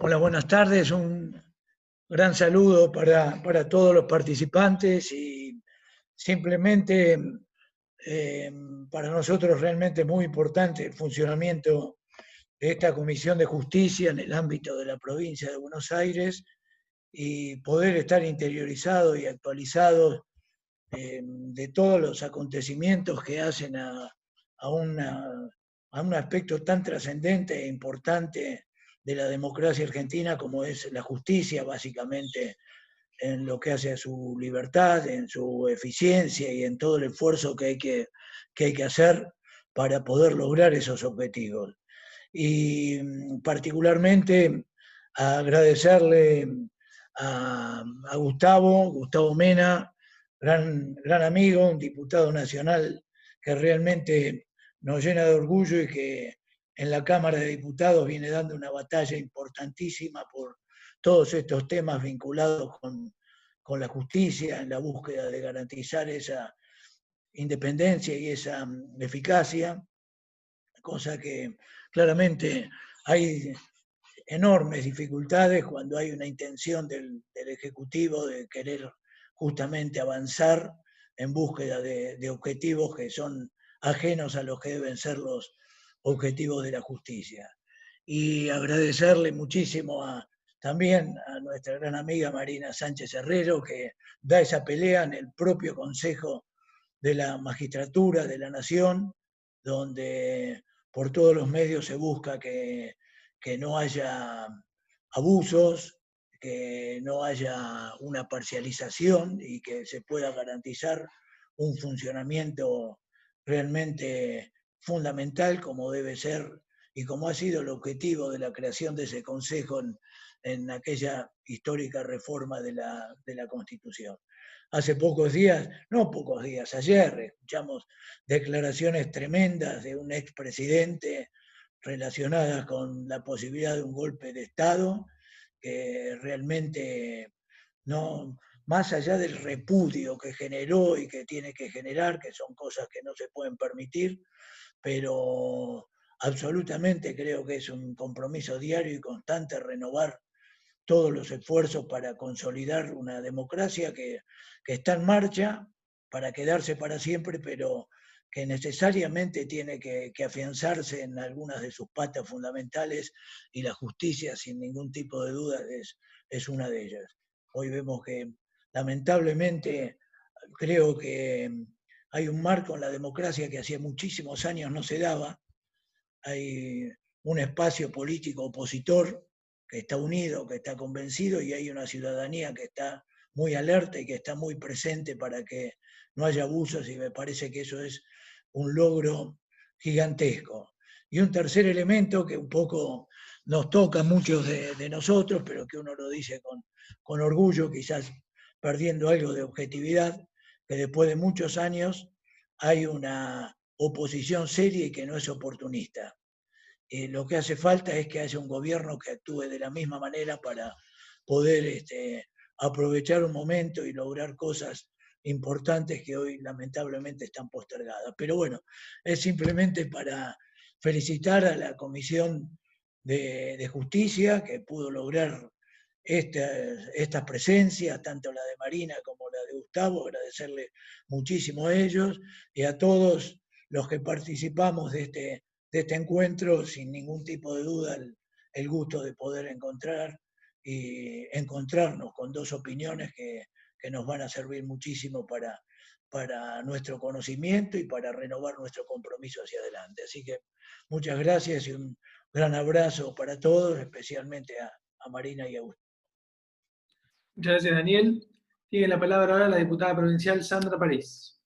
Hola, buenas tardes. Un gran saludo para todos los participantes y simplemente eh, para nosotros realmente muy importante el funcionamiento de esta Comisión de Justicia en el ámbito de la provincia de Buenos Aires y poder estar interiorizado y actualizado de todos los acontecimientos que hacen a a un aspecto tan trascendente e importante de la democracia argentina como es la justicia, básicamente en lo que hace a su libertad, en su eficiencia y en todo el esfuerzo que hay que hacer para poder lograr esos objetivos. Y particularmente agradecerle a Gustavo Mena, gran amigo, un diputado nacional que realmente nos llena de orgullo y que en la Cámara de Diputados viene dando una batalla importantísima por todos estos temas vinculados con la justicia, en la búsqueda de garantizar esa independencia y esa eficacia, cosa que claramente hay enormes dificultades cuando hay una intención del Ejecutivo de querer justamente avanzar en búsqueda de objetivos que son ajenos a los que deben ser los objetivos de la justicia. Y agradecerle muchísimo también a nuestra gran amiga Marina Sánchez Herrero, que da esa pelea en el propio Consejo de la Magistratura de la Nación, donde por todos los medios se busca que no haya abusos, que no haya una parcialización y que se pueda garantizar un funcionamiento realmente fundamental como debe ser y como ha sido el objetivo de la creación de ese Consejo en aquella histórica reforma de la Constitución. Hace pocos días, no pocos días, ayer escuchamos declaraciones tremendas de un expresidente relacionadas con la posibilidad de un golpe de Estado, que realmente no, más allá del repudio que generó y que tiene que generar, que son cosas que no se pueden permitir, pero absolutamente creo que es un compromiso diario y constante renovar todos los esfuerzos para consolidar una democracia que está en marcha para quedarse para siempre, pero que necesariamente tiene que afianzarse en algunas de sus patas fundamentales y la justicia, sin ningún tipo de duda, es una de ellas. Hoy vemos que lamentablemente creo que hay un marco en la democracia que hacía muchísimos años no se daba, hay un espacio político opositor que está unido, que está convencido, y hay una ciudadanía que está muy alerta y que está muy presente para que no haya abusos, y me parece que eso es un logro gigantesco. Y un tercer elemento que un poco nos toca a muchos de nosotros, pero que uno lo dice con orgullo, quizás perdiendo algo de objetividad, que después de muchos años hay una oposición seria y que no es oportunista. Lo que hace falta es que haya un gobierno que actúe de la misma manera para poder aprovechar un momento y lograr cosas importantes que hoy lamentablemente están postergadas. Pero bueno, es simplemente para felicitar a la Comisión de Justicia que pudo lograr estas presencias, tanto la de Marina como la de Gustavo, agradecerle muchísimo a ellos y a todos los que participamos de este encuentro, sin ningún tipo de duda, el gusto de poder y encontrarnos con dos opiniones que nos van a servir muchísimo para nuestro conocimiento y para renovar nuestro compromiso hacia adelante. Así que muchas gracias y un gran abrazo para todos, especialmente a Marina y a Gustavo. Muchas gracias, Daniel. Tiene la palabra ahora la diputada provincial Sandra París.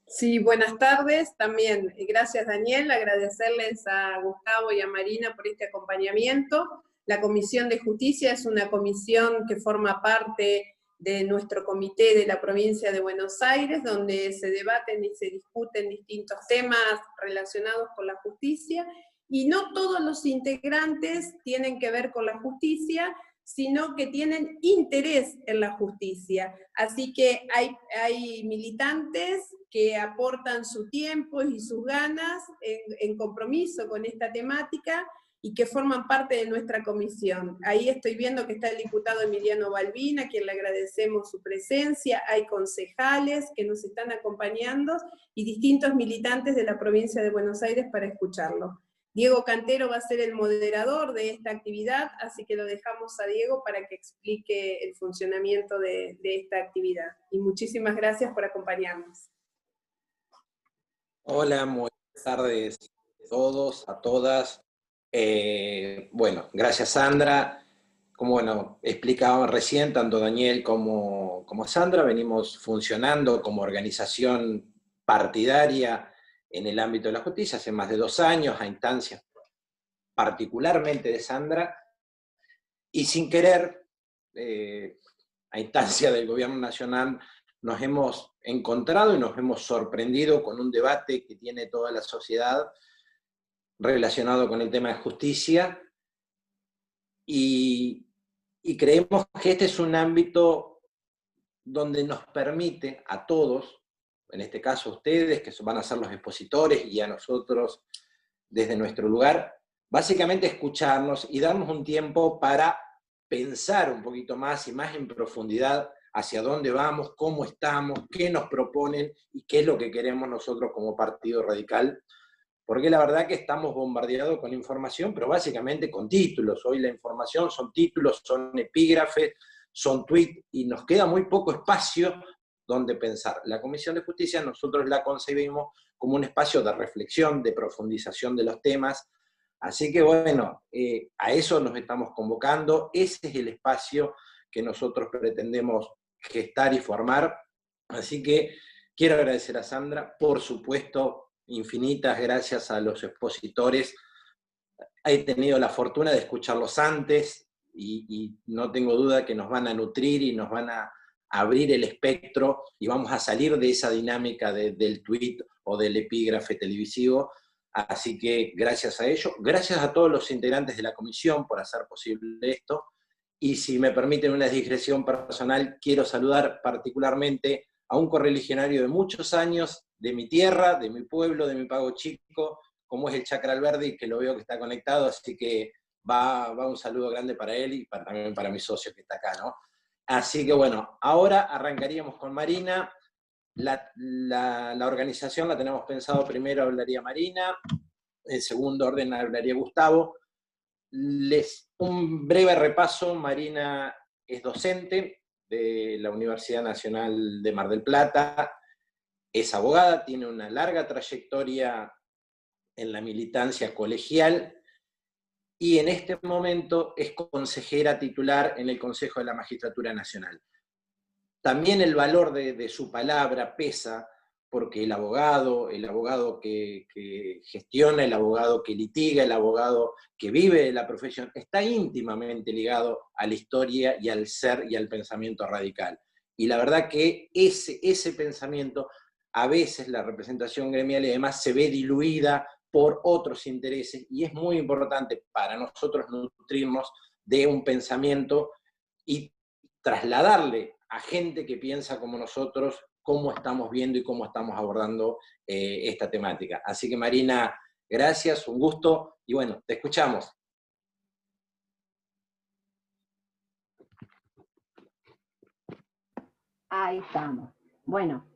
Sí, buenas tardes. También, gracias, Daniel. Agradecerles a Gustavo y a Marina por este acompañamiento. La Comisión de Justicia es una comisión que forma parte de nuestro comité de la provincia de Buenos Aires, donde se debaten y se discuten distintos temas relacionados con la justicia, y no todos los integrantes tienen que ver con la justicia, sino que tienen interés en la justicia. Así que hay militantes que aportan su tiempo y sus ganas en compromiso con esta temática y que forman parte de nuestra comisión. Ahí estoy viendo que está el diputado Emiliano Balbín, a quien le agradecemos su presencia, hay concejales que nos están acompañando y distintos militantes de la provincia de Buenos Aires para escucharlo. Diego Cantero va a ser el moderador de esta actividad, así que lo dejamos a Diego para que explique el funcionamiento de esta actividad. Y muchísimas gracias por acompañarnos. Hola, buenas tardes a todos, a todas. Bueno, gracias Sandra. Como explicábamos recién, tanto Daniel como Sandra, venimos funcionando como organización partidaria en el ámbito de la justicia hace más de 2 años, a instancias particularmente de Sandra, y sin querer, a instancia del Gobierno Nacional, nos hemos encontrado y nos hemos sorprendido con un debate que tiene toda la sociedad relacionado con el tema de justicia, y creemos que este es un ámbito donde nos permite a todos, en este caso a ustedes, que van a ser los expositores, y a nosotros desde nuestro lugar, básicamente escucharnos y darnos un tiempo para pensar un poquito más y más en profundidad hacia dónde vamos, cómo estamos, qué nos proponen y qué es lo que queremos nosotros como Partido Radical. Porque la verdad que estamos bombardeados con información, pero básicamente con títulos. Hoy la información son títulos, son epígrafes, son tweets, y nos queda muy poco espacio donde pensar. La Comisión de Justicia nosotros la concebimos como un espacio de reflexión, de profundización de los temas. Así que bueno, a eso nos estamos convocando. Ese es el espacio que nosotros pretendemos gestar y formar. Así que quiero agradecer a Sandra, por supuesto, infinitas gracias a los expositores. He tenido la fortuna de escucharlos antes y no tengo duda que nos van a nutrir y nos van a abrir el espectro y vamos a salir de esa dinámica del tweet o del epígrafe televisivo. Así que gracias a ellos, gracias a todos los integrantes de la comisión por hacer posible esto. Y si me permiten una digresión personal, quiero saludar particularmente a un correligionario de muchos años, de mi tierra, de mi pueblo, de mi Pago Chico, como es el Chacra Alberdi, que lo veo que está conectado, así que va un saludo grande para él y también para mi socio que está acá, ¿no? Así que bueno, ahora arrancaríamos con Marina. La organización la tenemos pensado, primero hablaría Marina, en segundo orden hablaría Gustavo. Un breve repaso: Marina es docente de la Universidad Nacional de Mar del Plata, es abogada, tiene una larga trayectoria en la militancia colegial, y en este momento es consejera titular en el Consejo de la Magistratura Nacional. También el valor de su palabra pesa, porque el abogado que gestiona, el abogado que litiga, el abogado que vive de la profesión, está íntimamente ligado a la historia y al ser y al pensamiento radical. Y la verdad que ese pensamiento, a veces la representación gremial y demás se ve diluida por otros intereses, y es muy importante para nosotros nutrirnos de un pensamiento y trasladarle a gente que piensa como nosotros cómo estamos viendo y cómo estamos abordando esta temática. Así que Marina, gracias, un gusto, y bueno, te escuchamos. Ahí estamos. Bueno,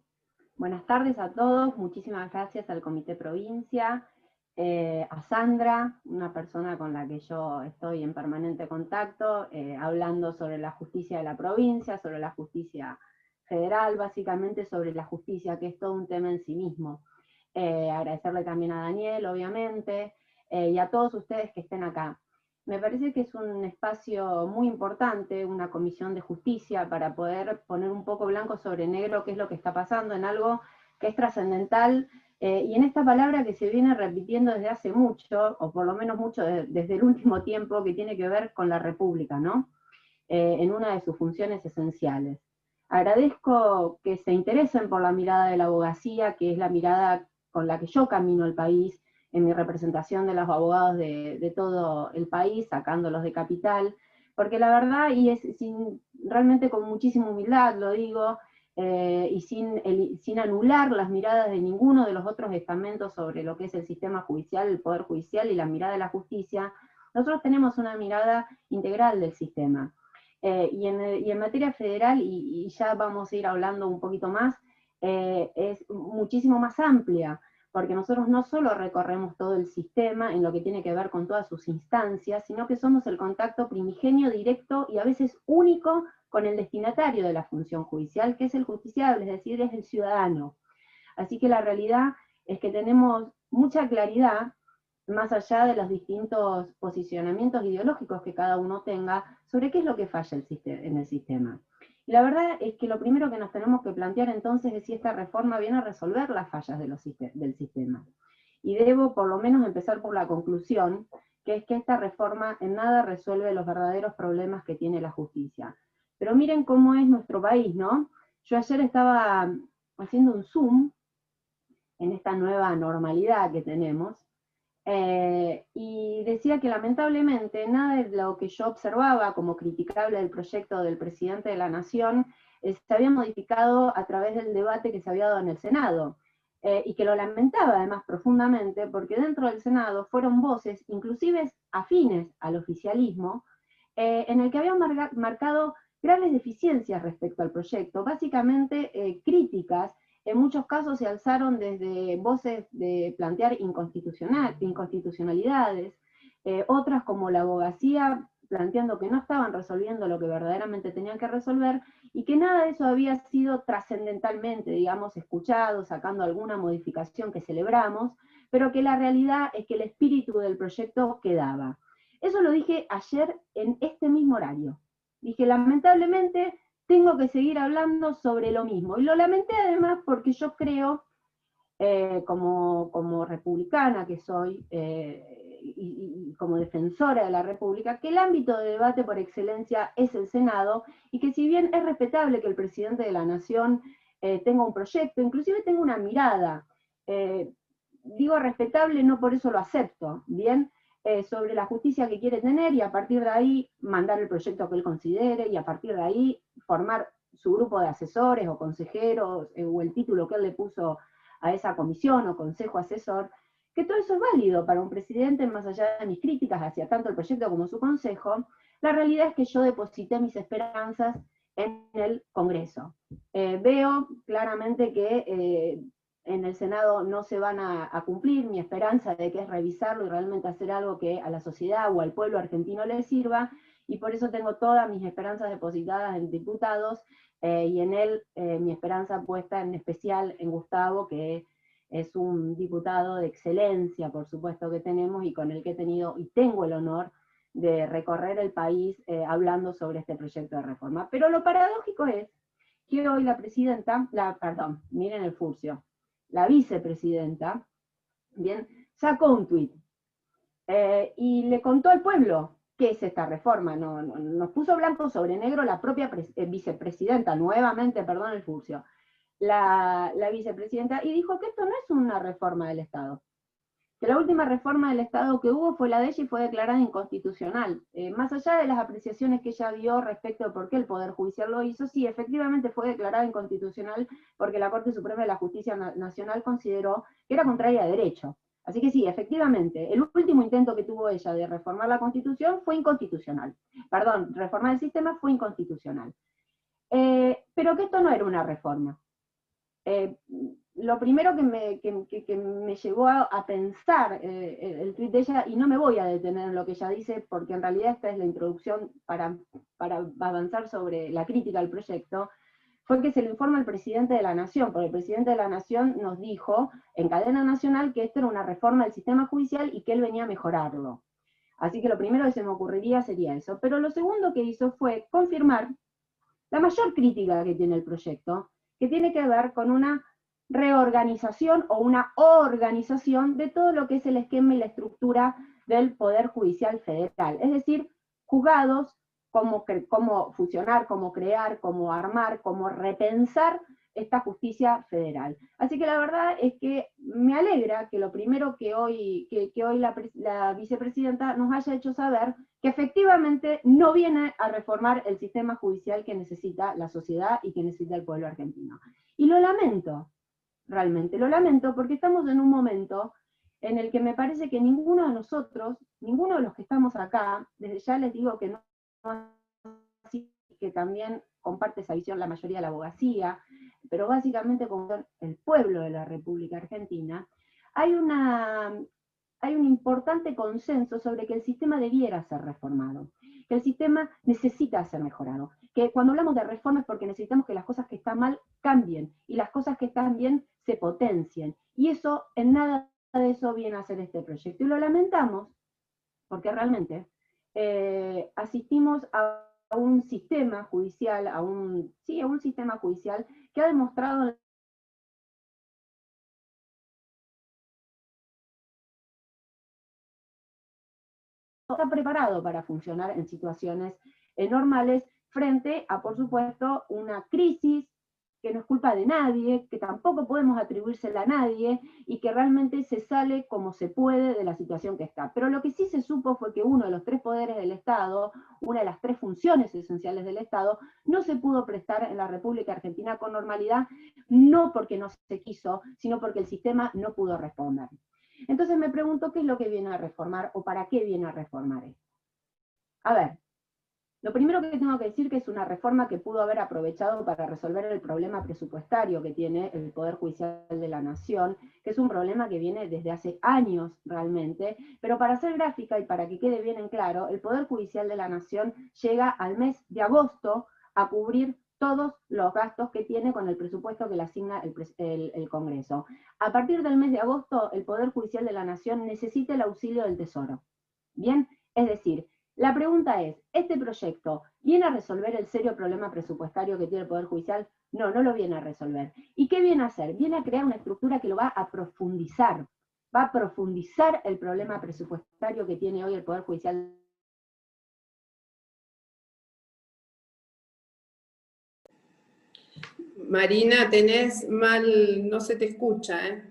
buenas tardes a todos, muchísimas gracias al Comité Provincia, a Sandra, una persona con la que yo estoy en permanente contacto, hablando sobre la justicia de la provincia, sobre la justicia federal, básicamente sobre la justicia, que es todo un tema en sí mismo. Agradecerle también a Daniel, obviamente, y a todos ustedes que estén acá. Me parece que es un espacio muy importante, una comisión de justicia, para poder poner un poco blanco sobre negro qué es lo que está pasando en algo que es trascendental, y en esta palabra que se viene repitiendo desde hace mucho, o por lo menos mucho desde el último tiempo, que tiene que ver con la República, ¿no? En una de sus funciones esenciales. Agradezco que se interesen por la mirada de la abogacía, que es la mirada con la que yo camino el país, en mi representación de los abogados de todo el país, sacándolos de Capital, porque la verdad, y es realmente con muchísima humildad lo digo, y sin anular las miradas de ninguno de los otros estamentos sobre lo que es el sistema judicial, el Poder Judicial y la mirada de la justicia, nosotros tenemos una mirada integral del sistema. Y en materia federal, y ya vamos a ir hablando un poquito más, es muchísimo más amplia, porque nosotros no solo recorremos todo el sistema en lo que tiene que ver con todas sus instancias, sino que somos el contacto primigenio, directo y a veces único con el destinatario de la función judicial, que es el justiciable, es decir, es el ciudadano. Así que la realidad es que tenemos mucha claridad, más allá de los distintos posicionamientos ideológicos que cada uno tenga, sobre qué es lo que falla en el sistema. Y la verdad es que lo primero que nos tenemos que plantear entonces es si esta reforma viene a resolver las fallas del sistema. Y debo por lo menos empezar por la conclusión, que es que esta reforma en nada resuelve los verdaderos problemas que tiene la justicia. Pero miren cómo es nuestro país, ¿no? Yo ayer estaba haciendo un Zoom en esta nueva normalidad que tenemos, y decía que lamentablemente nada de lo que yo observaba como criticable del proyecto del presidente de la Nación se había modificado a través del debate que se había dado en el Senado, y que lo lamentaba además profundamente, porque dentro del Senado fueron voces, inclusive afines al oficialismo, en el que habían marcado graves deficiencias respecto al proyecto, básicamente críticas. En muchos casos se alzaron desde voces de plantear inconstitucionalidades, otras como la abogacía planteando que no estaban resolviendo lo que verdaderamente tenían que resolver, y que nada de eso había sido trascendentalmente, digamos, escuchado, sacando alguna modificación que celebramos, pero que la realidad es que el espíritu del proyecto quedaba. Eso lo dije ayer en este mismo horario. Dije, lamentablemente, tengo que seguir hablando sobre lo mismo. Y lo lamenté además porque yo creo, como republicana que soy, y como defensora de la República, que el ámbito de debate por excelencia es el Senado, y que si bien es respetable que el presidente de la Nación tenga un proyecto, inclusive tenga una mirada, digo respetable, no por eso lo acepto, ¿bien? Sobre la justicia que quiere tener, y a partir de ahí mandar el proyecto que él considere, y a partir de ahí formar su grupo de asesores o consejeros, o el título que él le puso a esa comisión o consejo asesor, que todo eso es válido para un presidente, más allá de mis críticas hacia tanto el proyecto como su consejo. La realidad es que yo deposité mis esperanzas en el Congreso. Veo claramente que en el Senado no se van a cumplir mi esperanza de que es revisarlo y realmente hacer algo que a la sociedad o al pueblo argentino le sirva, y por eso tengo todas mis esperanzas depositadas en diputados, y en él mi esperanza puesta en especial en Gustavo, que es un diputado de excelencia, por supuesto que tenemos, y con el que he tenido y tengo el honor de recorrer el país hablando sobre este proyecto de reforma. Pero lo paradójico es que hoy la presidenta, miren el furcio, la vicepresidenta, bien, sacó un tuit y le contó al pueblo qué es esta reforma. Nos puso blanco sobre negro la propia vicepresidenta, nuevamente, perdón el furcio, la vicepresidenta, y dijo que esto no es una reforma del Estado, que la última reforma del Estado que hubo fue la de ella y fue declarada inconstitucional. Más allá de las apreciaciones que ella dio respecto a por qué el Poder Judicial lo hizo, sí, efectivamente fue declarada inconstitucional porque la Corte Suprema de la Justicia Nacional consideró que era contraria a derecho. Así que sí, efectivamente, el último intento que tuvo ella de reformar la Constitución fue inconstitucional. Perdón, reformar el sistema fue inconstitucional. Pero que esto no era una reforma. Lo primero que me llevó a pensar el tuit de ella, y no me voy a detener en lo que ella dice, porque en realidad esta es la introducción para avanzar sobre la crítica al proyecto, fue que se le informa al presidente de la Nación, porque el presidente de la Nación nos dijo en cadena nacional que esto era una reforma del sistema judicial y que él venía a mejorarlo. Así que lo primero que se me ocurriría sería eso. Pero lo segundo que hizo fue confirmar la mayor crítica que tiene el proyecto, que tiene que ver con una reorganización o una organización de todo lo que es el esquema y la estructura del Poder Judicial Federal. Es decir, juzgados, cómo fusionar, cómo crear, cómo armar, cómo repensar esta justicia federal. Así que la verdad es que me alegra que lo primero que hoy la vicepresidenta nos haya hecho saber que efectivamente no viene a reformar el sistema judicial que necesita la sociedad y que necesita el pueblo argentino. Y lo lamento, realmente lo lamento, porque estamos en un momento en el que me parece que ninguno de nosotros, ninguno de los que estamos acá, desde ya les digo que no así, que también comparte esa visión la mayoría de la abogacía, pero básicamente con el pueblo de la República Argentina, hay un importante consenso sobre que el sistema debiera ser reformado, que el sistema necesita ser mejorado, que cuando hablamos de reforma es porque necesitamos que las cosas que están mal cambien, y las cosas que están bien se potencien, y eso, en nada de eso viene a ser este proyecto, y lo lamentamos, porque realmente asistimos a un sistema judicial, a un sistema judicial que ha demostrado está preparado para funcionar en situaciones normales frente a, por supuesto, una crisis que no es culpa de nadie, que tampoco podemos atribuírsela a nadie, y que realmente se sale como se puede de la situación que está. Pero lo que sí se supo fue que uno de los 3 poderes del Estado, una de las 3 funciones esenciales del Estado, no se pudo prestar en la República Argentina con normalidad, no porque no se quiso, sino porque el sistema no pudo responder. Entonces me pregunto qué es lo que viene a reformar, o para qué viene a reformar esto. A ver, lo primero que tengo que decir que es una reforma que pudo haber aprovechado para resolver el problema presupuestario que tiene el Poder Judicial de la Nación, que es un problema que viene desde hace años realmente, pero para ser gráfica y para que quede bien en claro, el Poder Judicial de la Nación llega al mes de agosto a cubrir todos los gastos que tiene con el presupuesto que le asigna el Congreso. A partir del mes de agosto, el Poder Judicial de la Nación necesita el auxilio del Tesoro. ¿Bien? Es decir, la pregunta es, ¿este proyecto viene a resolver el serio problema presupuestario que tiene el Poder Judicial? No, no lo viene a resolver. ¿Y qué viene a hacer? Viene a crear una estructura que lo va a profundizar el problema presupuestario que tiene hoy el Poder Judicial. Marina, tenés mal, no se te escucha, ¿eh?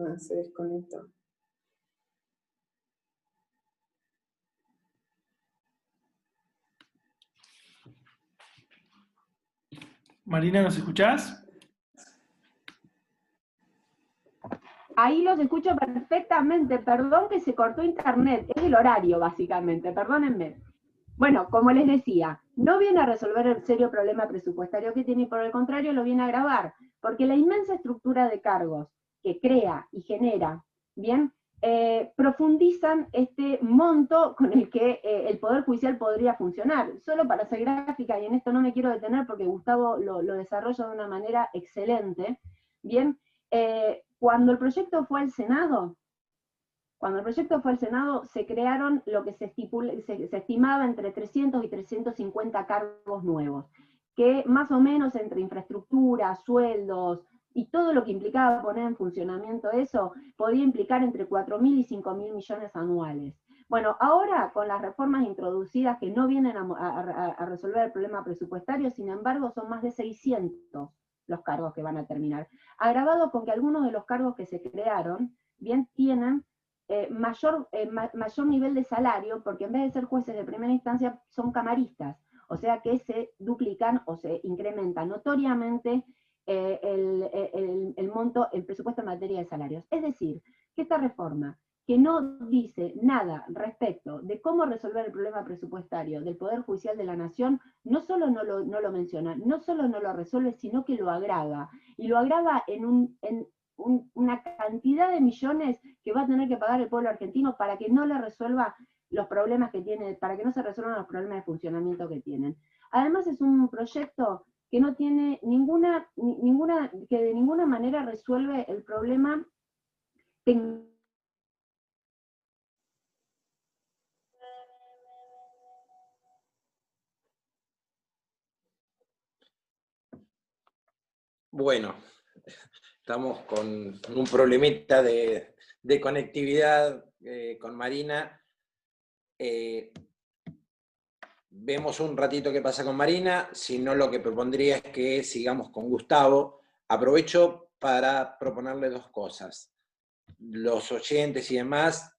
Ah, se desconectó. Marina, ¿nos escuchás? Ahí los escucho perfectamente, perdón que se cortó internet, es el horario básicamente, perdónenme. Bueno, como les decía, no viene a resolver el serio problema presupuestario que tiene, y por el contrario lo viene a agravar, porque la inmensa estructura de cargos que crea y genera, ¿bien? Profundizan este monto con el que el Poder Judicial podría funcionar. Solo para ser gráfica, y en esto no me quiero detener porque Gustavo lo desarrolla de una manera excelente, ¿bien? Cuando el proyecto fue al Senado, se crearon lo que se estimaba entre 300 y 350 cargos nuevos, que más o menos entre infraestructura, sueldos y todo lo que implicaba poner en funcionamiento eso, podía implicar entre 4.000 y 5.000 millones anuales. Bueno, ahora con las reformas introducidas que no vienen a resolver el problema presupuestario, sin embargo son más de 600 los cargos que van a terminar, agravado con que algunos de los cargos que se crearon, bien, tienen mayor nivel de salario, porque en vez de ser jueces de primera instancia son camaristas, o sea que se duplican o se incrementa notoriamente el monto, el presupuesto en materia de salarios. Es decir, que esta reforma, que no dice nada respecto de cómo resolver el problema presupuestario del Poder Judicial de la Nación, no solo no lo menciona, no solo no lo resuelve, sino que lo agrava, y lo agrava en una cantidad de millones que va a tener que pagar el pueblo argentino para que no le resuelva los problemas que tiene, para que no se resuelvan los problemas de funcionamiento que tienen. Además es un proyecto que no tiene que de ninguna manera resuelve el problema Bueno, estamos con un problemita de conectividad con Marina. Vemos un ratito qué pasa con Marina, si no lo que propondría es que sigamos con Gustavo, Aprovecho para proponerle dos cosas. Los oyentes y demás,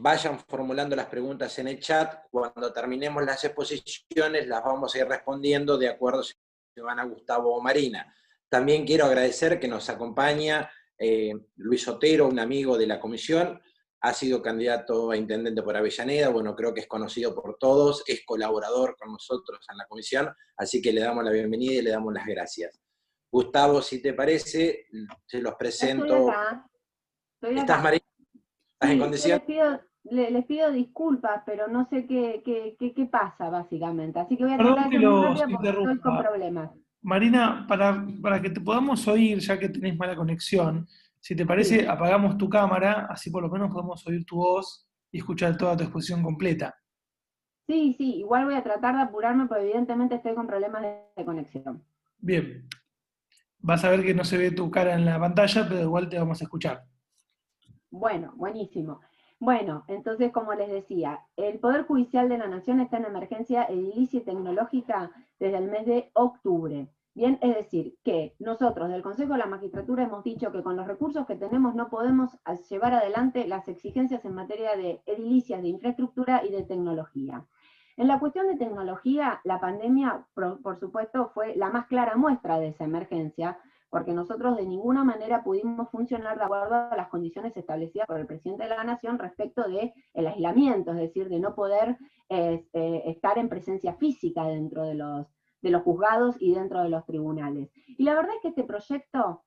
vayan formulando las preguntas en el chat. Cuando terminemos las exposiciones las vamos a ir respondiendo de acuerdo si van a Gustavo o Marina. También quiero agradecer que nos acompaña Luis Otero, un amigo de la comisión, ha sido candidato a intendente por Avellaneda, bueno, creo que es conocido por todos, es colaborador con nosotros en la comisión, así que le damos la bienvenida y le damos las gracias. Gustavo, si te parece, se los presento. Estoy acá. ¿Estás, Marina? ¿Estás en condición? Les pido disculpas, pero no sé qué pasa, básicamente. Así que voy a Perdón tratar de que ser muy los rápida porque estoy con interrumpa. problemas. Marina, para que te podamos oír, ya que tenés mala conexión, si te parece, Sí. apagamos tu cámara, así por lo menos podemos oír tu voz y escuchar toda tu exposición completa. Sí, igual voy a tratar de apurarme, porque evidentemente estoy con problemas de conexión. Bien. Vas a ver que no se ve tu cara en la pantalla, pero igual te vamos a escuchar. Bueno, buenísimo. Bueno, entonces, como les decía, el Poder Judicial de la Nación está en emergencia edilicia y tecnológica desde el mes de octubre. Bien, es decir, que nosotros del Consejo de la Magistratura hemos dicho que con los recursos que tenemos no podemos llevar adelante las exigencias en materia de edilicias, de infraestructura y de tecnología. En la cuestión de tecnología, la pandemia, por supuesto, fue la más clara muestra de esa emergencia, porque nosotros de ninguna manera pudimos funcionar de acuerdo a las condiciones establecidas por el presidente de la Nación respecto del aislamiento, es decir, de no poder estar en presencia física dentro de los juzgados y dentro de los tribunales. Y la verdad es que este proyecto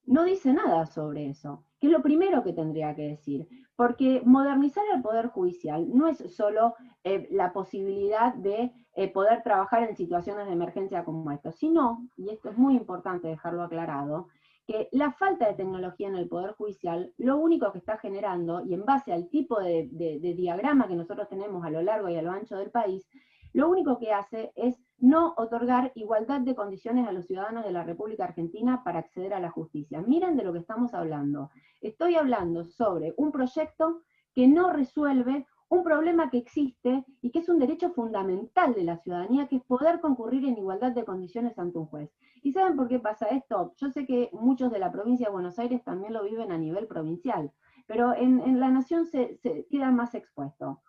no dice nada sobre eso, que es lo primero que tendría que decir, porque modernizar el Poder Judicial no es solo la posibilidad de poder trabajar en situaciones de emergencia como esto, sino, y esto es muy importante dejarlo aclarado, que la falta de tecnología en el Poder Judicial lo único que está generando, y en base al tipo de diagrama que nosotros tenemos a lo largo y a lo ancho del país, lo único que hace es no otorgar igualdad de condiciones a los ciudadanos de la República Argentina para acceder a la justicia. Miren de lo que estamos hablando. Estoy hablando sobre un proyecto que no resuelve un problema que existe y que es un derecho fundamental de la ciudadanía, que es poder concurrir en igualdad de condiciones ante un juez. ¿Y saben por qué pasa esto? Yo sé que muchos de la provincia de Buenos Aires también lo viven a nivel provincial, pero en la nación se queda más expuesto.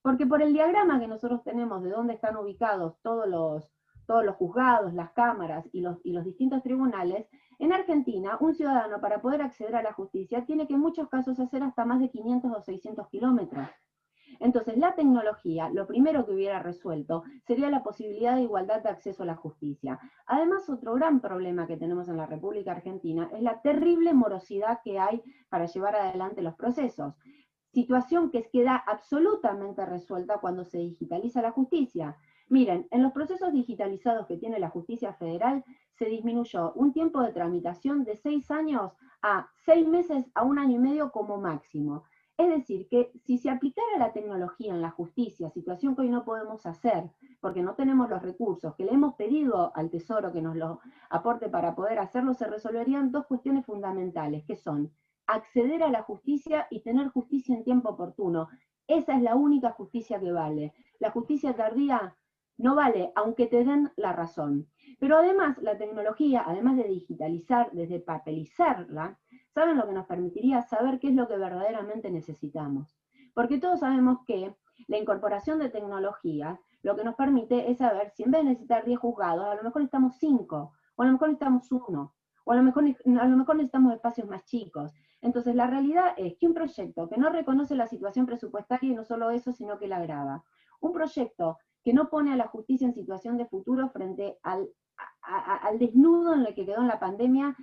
Porque por el diagrama que nosotros tenemos de dónde están ubicados todos los juzgados, las cámaras y los distintos tribunales, en Argentina, un ciudadano para poder acceder a la justicia tiene que en muchos casos hacer hasta más de 500 o 600 kilómetros. Entonces, la tecnología, lo primero que hubiera resuelto sería la posibilidad de igualdad de acceso a la justicia. Además, otro gran problema que tenemos en la República Argentina es la terrible morosidad que hay para llevar adelante los procesos. Situación que queda absolutamente resuelta cuando se digitaliza la justicia. Miren, en los procesos digitalizados que tiene la justicia federal, se disminuyó un tiempo de tramitación de 6 años a 6 meses a 1 año y medio como máximo. Es decir, que si se aplicara la tecnología en la justicia, situación que hoy no podemos hacer, porque no tenemos los recursos, que le hemos pedido al Tesoro que nos lo aporte para poder hacerlo, se resolverían dos cuestiones fundamentales, que son acceder a la justicia y tener justicia en tiempo oportuno. Esa es la única justicia que vale. La justicia tardía no vale, aunque te den la razón. Pero además, la tecnología, además de digitalizar, desde papelizarla, ¿saben lo que nos permitiría? Saber qué es lo que verdaderamente necesitamos. Porque todos sabemos que la incorporación de tecnología lo que nos permite es saber si en vez de necesitar 10 juzgados, a lo mejor necesitamos 5, o a lo mejor necesitamos 1, o a lo mejor necesitamos espacios más chicos. Entonces, la realidad es que un proyecto que no reconoce la situación presupuestaria, y no solo eso, sino que la agrava, un proyecto que no pone a la justicia en situación de futuro frente al desnudo en el que quedó en la pandemia,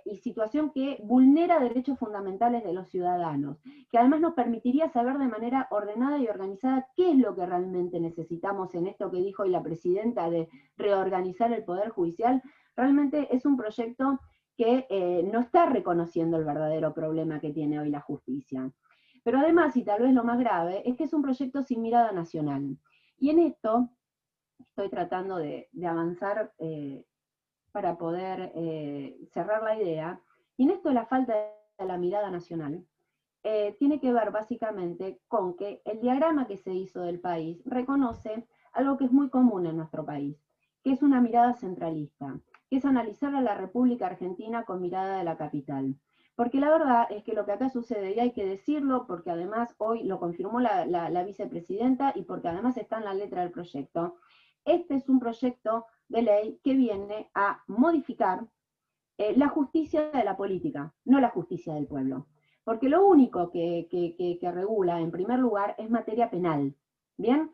y situación que vulnera derechos fundamentales de los ciudadanos, que además nos permitiría saber de manera ordenada y organizada qué es lo que realmente necesitamos en esto que dijo hoy la presidenta de reorganizar el Poder Judicial. Realmente es un proyecto que no está reconociendo el verdadero problema que tiene hoy la justicia. Pero además, y tal vez lo más grave, es que es un proyecto sin mirada nacional. Y en esto estoy tratando de avanzar para poder cerrar la idea. Y en esto la falta de la mirada nacional tiene que ver básicamente con que el diagrama que se hizo del país reconoce algo que es muy común en nuestro país, que es una mirada centralista. que es analizar a la República Argentina con mirada de la capital. Porque la verdad es que lo que acá sucede, y hay que decirlo, porque además hoy lo confirmó la vicepresidenta y porque además está en la letra del proyecto, este es un proyecto de ley que viene a modificar la justicia de la política, no la justicia del pueblo. Porque lo único que regula, en primer lugar, es materia penal. ¿Bien?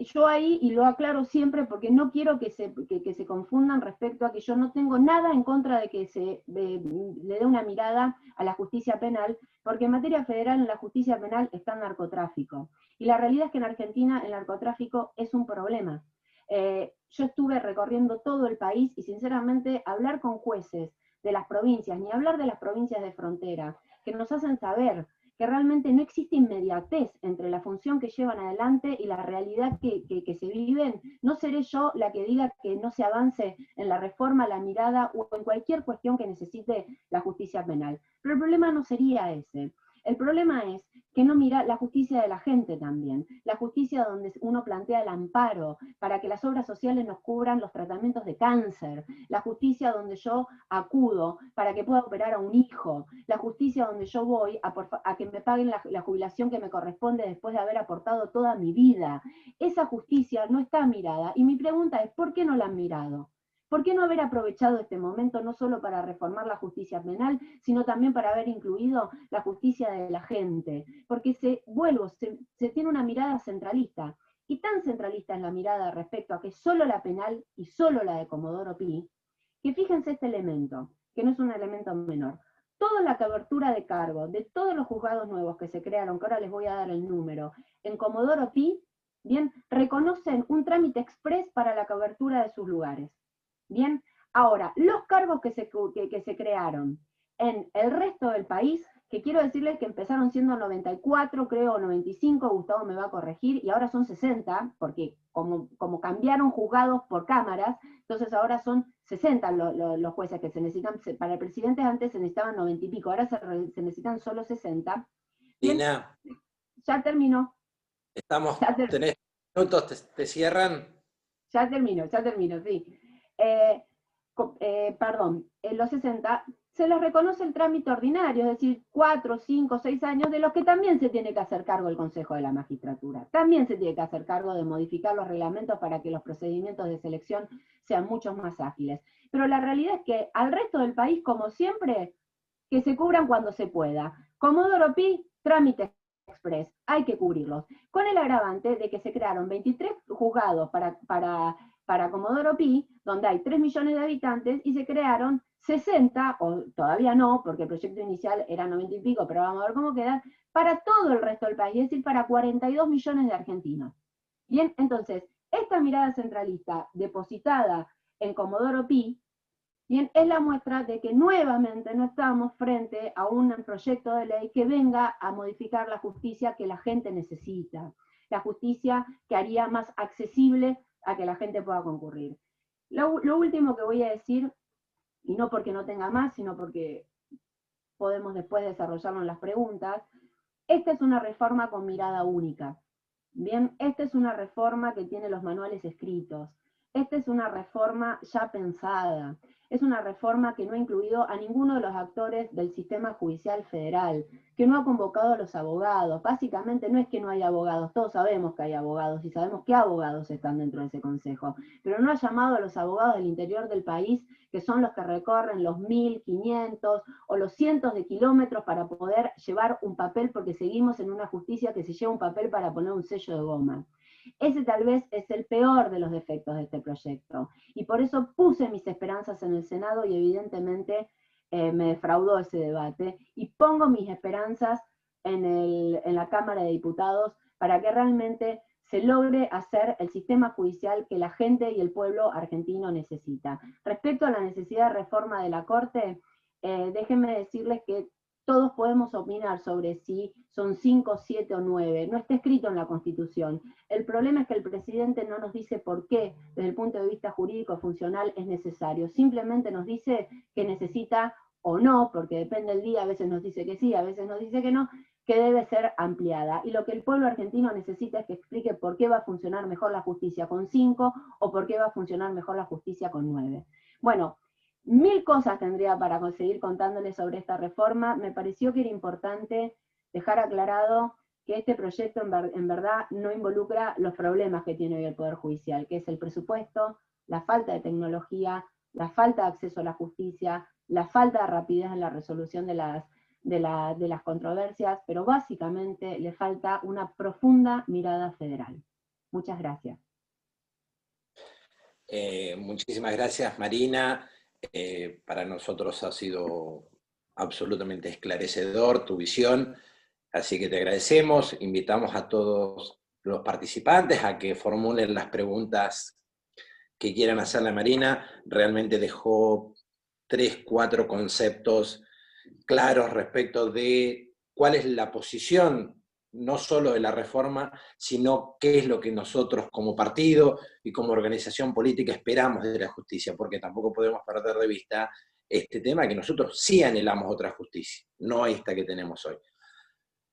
Yo ahí, y lo aclaro siempre porque no quiero que se confundan respecto a que yo no tengo nada en contra de que se le dé una mirada a la justicia penal, porque en materia federal en la justicia penal está el narcotráfico. Y la realidad es que en Argentina el narcotráfico es un problema. Yo estuve recorriendo todo el país y sinceramente hablar con jueces de las provincias, ni hablar de las provincias de frontera, que nos hacen saber que realmente no existe inmediatez entre la función que llevan adelante y la realidad que se viven. No seré yo la que diga que no se avance en la reforma, la mirada o en cualquier cuestión que necesite la justicia penal. Pero el problema no sería ese. El problema es que no mira la justicia de la gente también, la justicia donde uno plantea el amparo para que las obras sociales nos cubran los tratamientos de cáncer, la justicia donde yo acudo para que pueda operar a un hijo, la justicia donde yo voy a que me paguen la jubilación que me corresponde después de haber aportado toda mi vida. Esa justicia no está mirada y mi pregunta es, ¿por qué no la han mirado? ¿Por qué no haber aprovechado este momento no solo para reformar la justicia penal, sino también para haber incluido la justicia de la gente? Porque se tiene una mirada centralista, y tan centralista es la mirada respecto a que solo la penal y solo la de Comodoro Pi, que fíjense este elemento, que no es un elemento menor. Toda la cobertura de cargo de todos los juzgados nuevos que se crearon, que ahora les voy a dar el número, en Comodoro Pi, bien, reconocen un trámite express para la cobertura de sus lugares. Bien, ahora, los cargos que se crearon en el resto del país, que quiero decirles que empezaron siendo 94, creo, 95, Gustavo me va a corregir, y ahora son 60, porque como cambiaron juzgados por cámaras, entonces ahora son 60 los jueces que se necesitan. Para el presidente antes se necesitaban 90 y pico, ahora se necesitan solo 60. Bien, Dina, ya terminó. Tenés minutos, te cierran. Ya termino, sí. Los 60, se les reconoce el trámite ordinario, es decir, 4, 5, 6 años, de los que también se tiene que hacer cargo el Consejo de la Magistratura. También se tiene que hacer cargo de modificar los reglamentos para que los procedimientos de selección sean mucho más ágiles. Pero la realidad es que al resto del país, como siempre, que se cubran cuando se pueda. Comodoro Pi, trámite express, hay que cubrirlos. Con el agravante de que se crearon 23 juzgados para Comodoro Pi, donde hay 3 millones de habitantes, y se crearon 60, o todavía no, porque el proyecto inicial era 90 y pico, pero vamos a ver cómo quedan, para todo el resto del país, es decir, para 42 millones de argentinos. Bien, entonces, esta mirada centralista depositada en Comodoro Pi, bien, es la muestra de que nuevamente no estamos frente a un proyecto de ley que venga a modificar la justicia que la gente necesita, la justicia que haría más accesible a que la gente pueda concurrir. Lo último que voy a decir, y no porque no tenga más, sino porque podemos después desarrollarlo en las preguntas, esta es una reforma con mirada única. Bien, esta es una reforma que tiene los manuales escritos. Esta es una reforma ya pensada. Es una reforma que no ha incluido a ninguno de los actores del sistema judicial federal, que no ha convocado a los abogados. Básicamente no es que no hay abogados, todos sabemos que hay abogados y sabemos qué abogados están dentro de ese consejo, pero no ha llamado a los abogados del interior del país, que son los que recorren los 1.500 o los cientos de kilómetros para poder llevar un papel, porque seguimos en una justicia que se lleva un papel para poner un sello de goma. Ese tal vez es el peor de los defectos de este proyecto, y por eso puse mis esperanzas en el Senado y evidentemente me defraudó ese debate, y pongo mis esperanzas en la Cámara de Diputados para que realmente se logre hacer el sistema judicial que la gente y el pueblo argentino necesita. Respecto a la necesidad de reforma de la Corte, déjenme decirles que todos podemos opinar sobre si son 5, 7 o 9, no está escrito en la Constitución. El problema es que el presidente no nos dice por qué, desde el punto de vista jurídico funcional, es necesario. Simplemente nos dice que necesita o no, porque depende del día, a veces nos dice que sí, a veces nos dice que no, que debe ser ampliada. Y lo que el pueblo argentino necesita es que explique por qué va a funcionar mejor la justicia con 5 o por qué va a funcionar mejor la justicia con 9. Bueno, 1000 cosas tendría para seguir contándoles sobre esta reforma. Me pareció que era importante dejar aclarado que este proyecto en verdad no involucra los problemas que tiene hoy el Poder Judicial, que es el presupuesto, la falta de tecnología, la falta de acceso a la justicia, la falta de rapidez en la resolución de las controversias, pero básicamente le falta una profunda mirada federal. Muchas gracias. Muchísimas gracias, Marina. Para nosotros ha sido absolutamente esclarecedor tu visión, así que te agradecemos. Invitamos a todos los participantes a que formulen las preguntas que quieran hacerle a Marina. Realmente dejó 3, 4 conceptos claros respecto de cuál es la posición no solo de la reforma, sino qué es lo que nosotros como partido y como organización política esperamos de la justicia, porque tampoco podemos perder de vista este tema, que nosotros sí anhelamos otra justicia, no esta que tenemos hoy.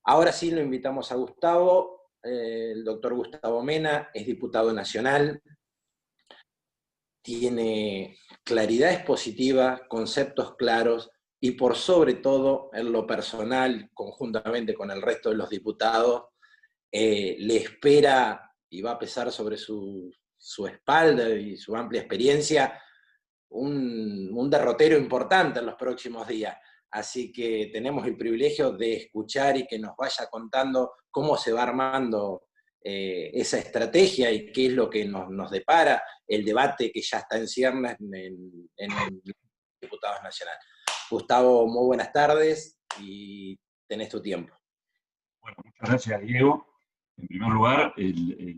Ahora sí lo invitamos a Gustavo, el doctor Gustavo Mena, es diputado nacional, tiene claridad expositiva, conceptos claros, y por sobre todo, en lo personal, conjuntamente con el resto de los diputados, le espera, y va a pesar sobre su espalda y su amplia experiencia, un derrotero importante en los próximos días. Así que tenemos el privilegio de escuchar y que nos vaya contando cómo se va armando esa estrategia y qué es lo que nos depara el debate que ya está en ciernes en los diputados nacionales. Gustavo, muy buenas tardes y tenés tu tiempo. Bueno, muchas gracias, Diego. En primer lugar, el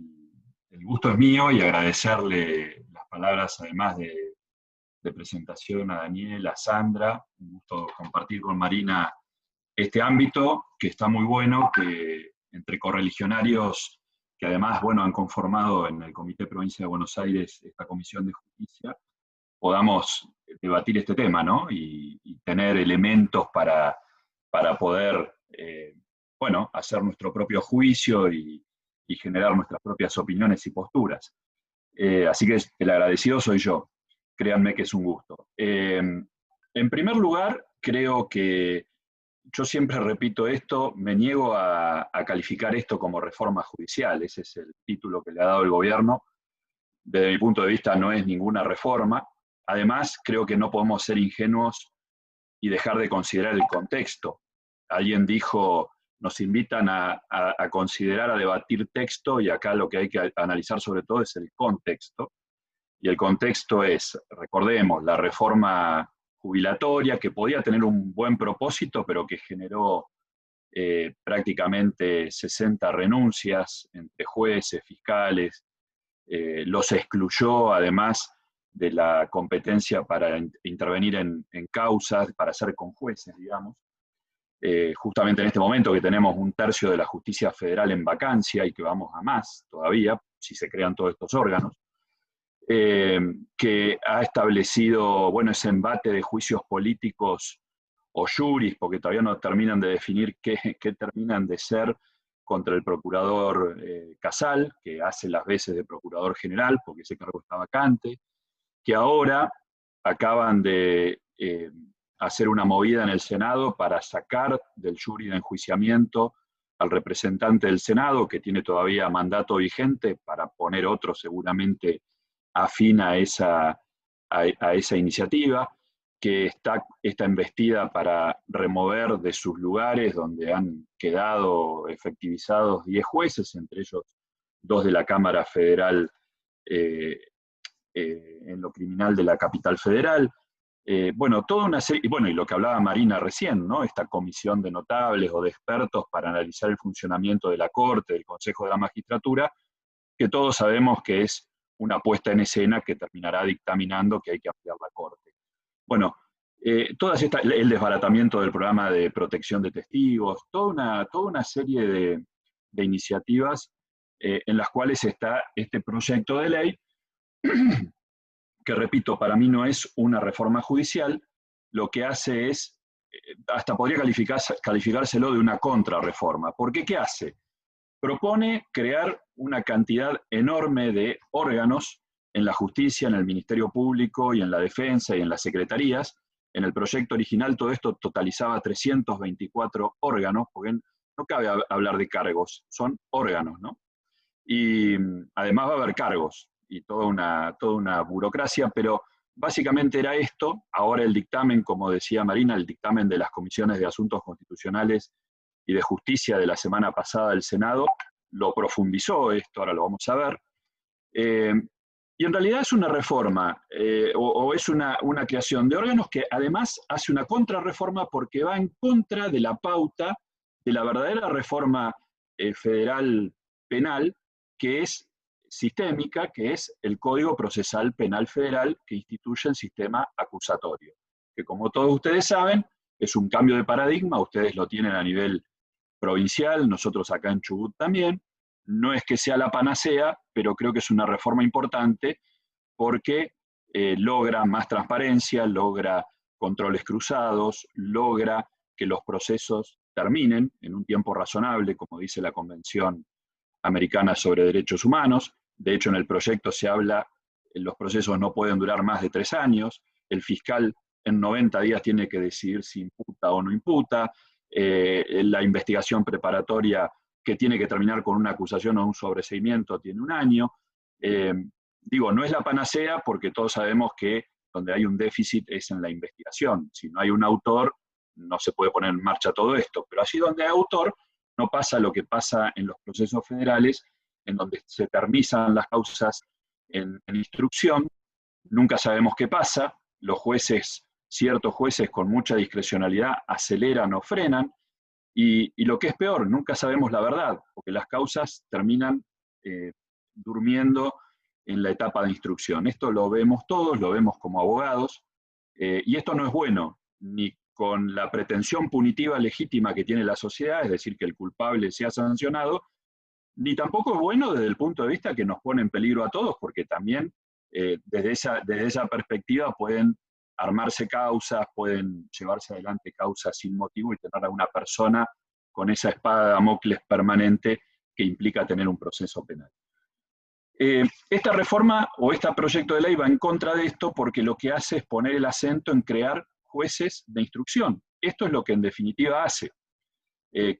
gusto es mío y agradecerle las palabras, además de presentación, a Daniel, a Sandra. Un gusto compartir con Marina este ámbito, que está muy bueno, que entre correligionarios, que además, bueno, han conformado en el Comité Provincia de Buenos Aires esta Comisión de Justicia, podamos debatir este tema, ¿no? Y tener elementos para poder, bueno, hacer nuestro propio juicio y generar nuestras propias opiniones y posturas. Así que el agradecido soy yo. Créanme que es un gusto. En primer lugar, creo que yo siempre repito esto, me niego a calificar esto como reforma judicial. Ese es el título que le ha dado el gobierno. Desde mi punto de vista no es ninguna reforma. Además, creo que no podemos ser ingenuos y dejar de considerar el contexto. Alguien dijo, nos invitan a considerar, a debatir texto, y acá lo que hay que analizar sobre todo es el contexto. Y el contexto es, recordemos, la reforma jubilatoria, que podía tener un buen propósito, pero que generó prácticamente 60 renuncias entre jueces, fiscales, los excluyó además de la competencia para intervenir en causas, para ser con jueces, digamos. Justamente en este momento que tenemos 1/3 de la justicia federal en vacancia y que vamos a más todavía, si se crean todos estos órganos, que ha establecido, bueno, ese embate de juicios políticos o juris, porque todavía no terminan de definir qué terminan de ser, contra el procurador Casal, que hace las veces de procurador general, porque ese cargo está vacante, que ahora acaban de hacer una movida en el Senado para sacar del jury de enjuiciamiento al representante del Senado, que tiene todavía mandato vigente, para poner otro seguramente afín a esa iniciativa, que está embestida para remover de sus lugares donde han quedado efectivizados 10 jueces, entre ellos 2 de la Cámara Federal en lo criminal de la capital federal. Bueno, toda una serie, bueno, y lo que hablaba Marina recién, ¿no? Esta comisión de notables o de expertos para analizar el funcionamiento de la Corte, del Consejo de la Magistratura, que todos sabemos que es una puesta en escena que terminará dictaminando que hay que ampliar la Corte. Bueno, el desbaratamiento del programa de protección de testigos, toda una serie de iniciativas en las cuales está este proyecto de ley, que repito, para mí no es una reforma judicial, lo que hace es, hasta podría calificárselo de una contrarreforma. ¿Porque qué hace? Propone crear una cantidad enorme de órganos en la justicia, en el Ministerio Público y en la defensa y en las secretarías. En el proyecto original todo esto totalizaba 324 órganos, porque no cabe hablar de cargos, son órganos, ¿no? Y además va a haber cargos y toda una burocracia, pero básicamente era esto. Ahora el dictamen, como decía Marina, el dictamen de las comisiones de Asuntos Constitucionales y de Justicia de la semana pasada del Senado, lo profundizó esto, ahora lo vamos a ver. Y en realidad es una reforma, o es una creación de órganos que además hace una contrarreforma porque va en contra de la pauta de la verdadera reforma federal penal, que es sistémica, que es el Código Procesal Penal Federal, que instituye el sistema acusatorio, que como todos ustedes saben, es un cambio de paradigma. Ustedes lo tienen a nivel provincial, nosotros acá en Chubut también. No es que sea la panacea, pero creo que es una reforma importante porque logra más transparencia, logra controles cruzados, logra que los procesos terminen en un tiempo razonable, como dice la Convención Americana sobre Derechos Humanos. De hecho, en el proyecto se habla, los procesos no pueden durar más de 3 años, el fiscal en 90 días tiene que decidir si imputa o no imputa, la investigación preparatoria que tiene que terminar con una acusación o un sobreseimiento tiene 1 año. Digo, no es la panacea porque todos sabemos que donde hay un déficit es en la investigación. Si no hay un autor, no se puede poner en marcha todo esto, pero allí donde hay autor, no pasa lo que pasa en los procesos federales, en donde se eternizan las causas en instrucción, nunca sabemos qué pasa, los jueces, ciertos jueces con mucha discrecionalidad aceleran o frenan, y lo que es peor, nunca sabemos la verdad, porque las causas terminan durmiendo en la etapa de instrucción. Esto lo vemos todos, lo vemos como abogados, y esto no es bueno, ni con la pretensión punitiva legítima que tiene la sociedad, es decir, que el culpable sea sancionado, ni tampoco es bueno desde el punto de vista que nos pone en peligro a todos, porque también desde esa perspectiva pueden armarse causas, pueden llevarse adelante causas sin motivo y tener a una persona con esa espada de Damocles permanente que implica tener un proceso penal. Esta reforma o este proyecto de ley va en contra de esto porque lo que hace es poner el acento en crear jueces de instrucción. Esto es lo que en definitiva hace.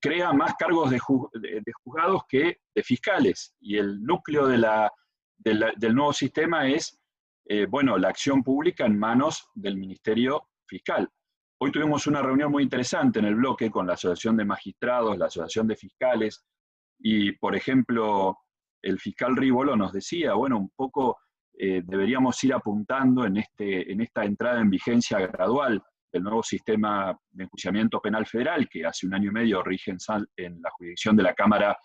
Crea más cargos de juzgados que de fiscales, y el núcleo del nuevo sistema es la acción pública en manos del Ministerio Fiscal. Hoy tuvimos una reunión muy interesante en el bloque con la Asociación de Magistrados, la Asociación de Fiscales, y por ejemplo el fiscal Rivolo nos decía, un poco deberíamos ir apuntando en esta entrada en vigencia gradual del nuevo sistema de enjuiciamiento penal federal, que hace 1 año y medio rige en la jurisdicción de la Cámara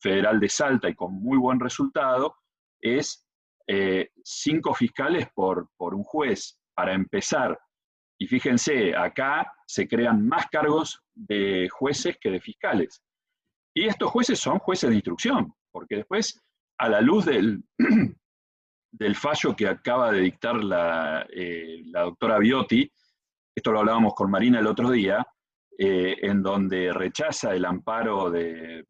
Federal de Salta y con muy buen resultado, es 5 fiscales por un juez para empezar. Y fíjense, acá se crean más cargos de jueces que de fiscales. Y estos jueces son jueces de instrucción, porque después, a la luz del fallo que acaba de dictar la doctora Biotti, esto lo hablábamos con Marina el otro día, en donde rechaza el amparo de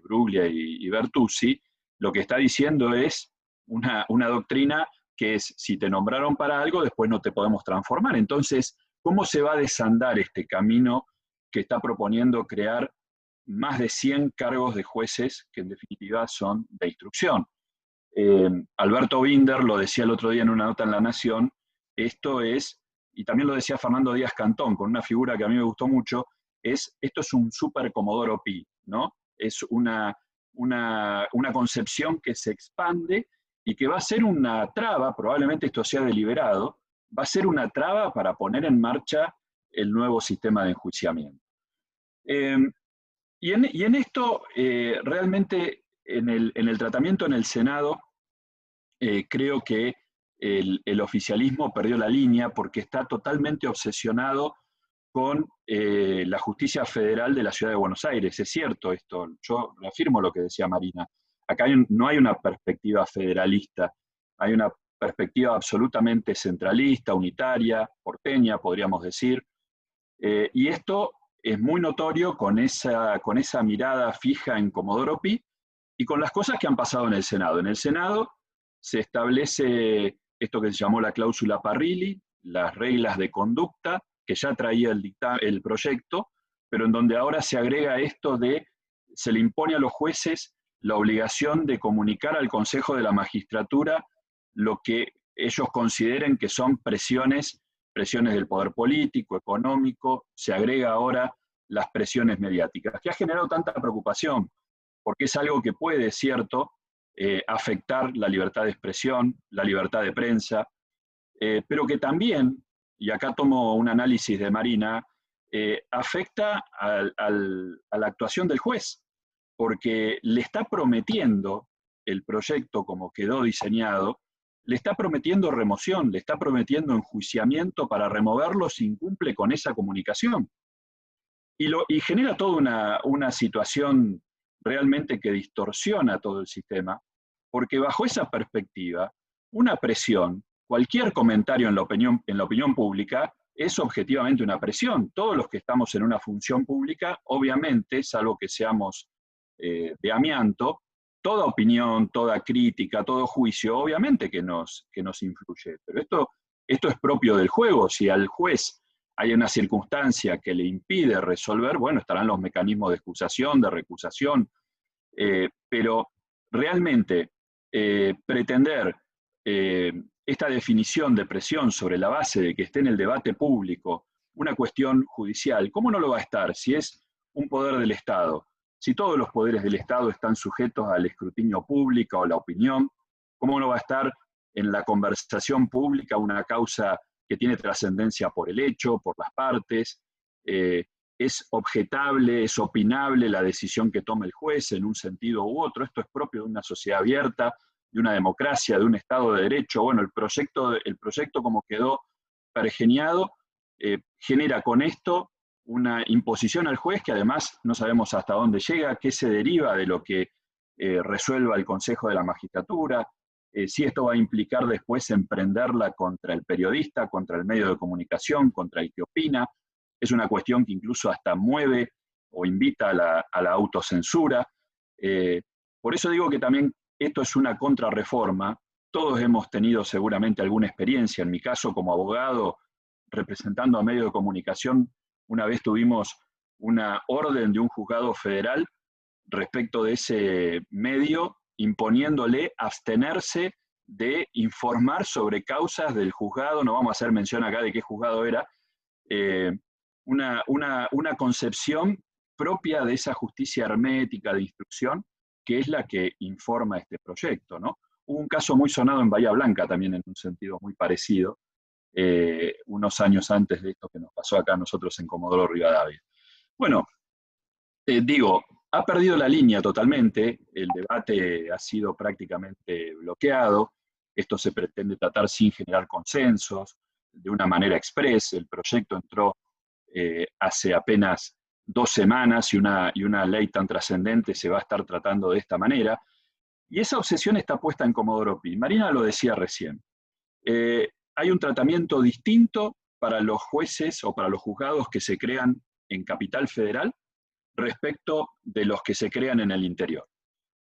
Bruglia y Bertuzzi, lo que está diciendo es una doctrina que es, si te nombraron para algo, después no te podemos transformar. Entonces, ¿cómo se va a desandar este camino que está proponiendo crear más de 100 cargos de jueces que en definitiva son de instrucción? Alberto Binder lo decía el otro día en una nota en La Nación, esto es, y también lo decía Fernando Díaz Cantón, con una figura que a mí me gustó mucho, esto es un super Comodoro Pi, ¿no? Es una concepción que se expande y que va a ser una traba, probablemente esto sea deliberado, va a ser una traba para poner en marcha el nuevo sistema de enjuiciamiento. Y en esto, realmente, en el tratamiento en el Senado, creo que el oficialismo perdió la línea porque está totalmente obsesionado con la justicia federal de la Ciudad de Buenos Aires. Es cierto esto, yo reafirmo lo que decía Marina. Acá no hay una perspectiva federalista, hay una perspectiva absolutamente centralista, unitaria, porteña, podríamos decir. Y esto es muy notorio con esa mirada fija en Comodoro Pi y con las cosas que han pasado en el Senado. En el Senado se establece esto que se llamó la cláusula Parrilli, las reglas de conducta, que ya traía el proyecto, pero en donde ahora se agrega esto de, se le impone a los jueces la obligación de comunicar al Consejo de la Magistratura lo que ellos consideren que son presiones del poder político, económico, se agrega ahora las presiones mediáticas, que ha generado tanta preocupación, porque es algo que puede, cierto, afectar la libertad de expresión, la libertad de prensa, pero que también, y acá tomo un análisis de Marina, afecta a la actuación del juez, porque le está prometiendo el proyecto como quedó diseñado, le está prometiendo remoción, le está prometiendo enjuiciamiento para removerlo si incumple con esa comunicación. Y genera toda una situación realmente que distorsiona todo el sistema, porque bajo esa perspectiva, una presión, cualquier comentario en la opinión pública es objetivamente una presión. Todos los que estamos en una función pública, obviamente, salvo que seamos de amianto, toda opinión, toda crítica, todo juicio, obviamente que nos influye. Pero esto es propio del juego. Si al juez hay una circunstancia que le impide resolver, bueno, estarán los mecanismos de excusación, de recusación, pero realmente pretender esta definición de presión sobre la base de que esté en el debate público una cuestión judicial, ¿cómo no lo va a estar si es un poder del Estado? Si todos los poderes del Estado están sujetos al escrutinio público o la opinión, ¿cómo no va a estar en la conversación pública una causa que tiene trascendencia por el hecho, por las partes? Es objetable, es opinable la decisión que toma el juez en un sentido u otro. Esto es propio de una sociedad abierta, de una democracia, de un Estado de Derecho. Bueno, el proyecto como quedó pergeñado, genera con esto una imposición al juez que además no sabemos hasta dónde llega, qué se deriva de lo que resuelva el Consejo de la Magistratura, si esto va a implicar después emprenderla contra el periodista, contra el medio de comunicación, contra el que opina. Es una cuestión que incluso hasta mueve o invita a la autocensura. Por eso digo que también esto es una contrarreforma. Todos hemos tenido seguramente alguna experiencia. En mi caso, como abogado, representando a medios de comunicación, una vez tuvimos una orden de un juzgado federal respecto de ese medio, imponiéndole abstenerse de informar sobre causas del juzgado, no vamos a hacer mención acá de qué juzgado era, una concepción propia de esa justicia hermética de instrucción, que es la que informa este proyecto, ¿no? Hubo un caso muy sonado en Bahía Blanca también en un sentido muy parecido, unos años antes de esto que nos pasó acá a nosotros en Comodoro Rivadavia. Bueno, digo, ha perdido la línea totalmente, el debate ha sido prácticamente bloqueado, esto se pretende tratar sin generar consensos, de una manera express. El proyecto entró hace apenas 2 semanas y una ley tan trascendente se va a estar tratando de esta manera, y esa obsesión está puesta en Comodoro Pi. Marina lo decía recién. Hay un tratamiento distinto para los jueces o para los juzgados que se crean en Capital Federal respecto de los que se crean en el interior.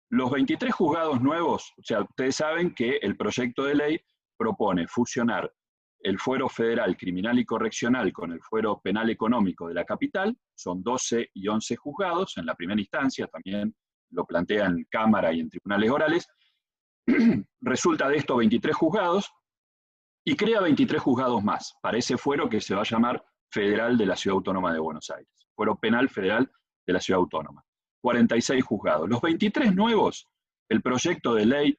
Los 23 juzgados nuevos, o sea, ustedes saben que el proyecto de ley propone fusionar el fuero federal criminal y correccional con el fuero penal económico de la capital, son 12 y 11 juzgados en la primera instancia, también lo plantea en Cámara y en tribunales orales. Resulta de esto 23 juzgados, y crea 23 juzgados más para ese fuero que se va a llamar Federal de la Ciudad Autónoma de Buenos Aires, Fuero Penal Federal de la Ciudad Autónoma. 46 juzgados. Los 23 nuevos, el proyecto de ley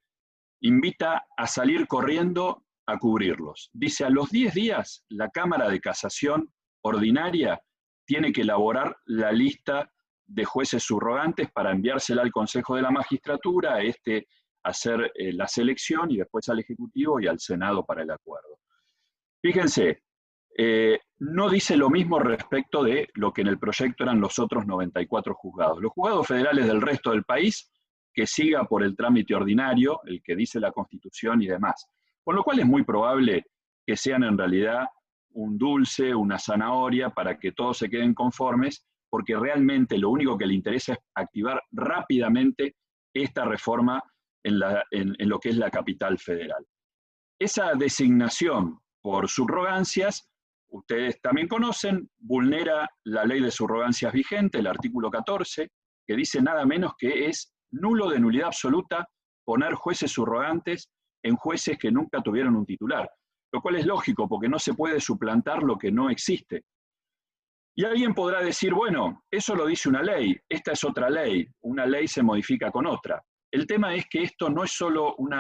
invita a salir corriendo a cubrirlos. Dice, a los 10 días, la Cámara de Casación ordinaria tiene que elaborar la lista de jueces subrogantes para enviársela al Consejo de la Magistratura, a hacer la selección y después al Ejecutivo y al Senado para el acuerdo. Fíjense, no dice lo mismo respecto de lo que en el proyecto eran los otros 94 juzgados. Los juzgados federales del resto del país, que siga por el trámite ordinario, el que dice la Constitución y demás. Con lo cual es muy probable que sean en realidad un dulce, una zanahoria, para que todos se queden conformes, porque realmente lo único que le interesa es activar rápidamente esta reforma en lo que es la capital federal. Esa designación por subrogancias, ustedes también conocen, vulnera la ley de subrogancias vigente, el artículo 14, que dice nada menos que es nulo de nulidad absoluta poner jueces subrogantes en jueces que nunca tuvieron un titular, lo cual es lógico porque no se puede suplantar lo que no existe. Y alguien podrá decir, bueno, eso lo dice una ley, esta es otra ley, una ley se modifica con otra. El tema es que esto no es solo un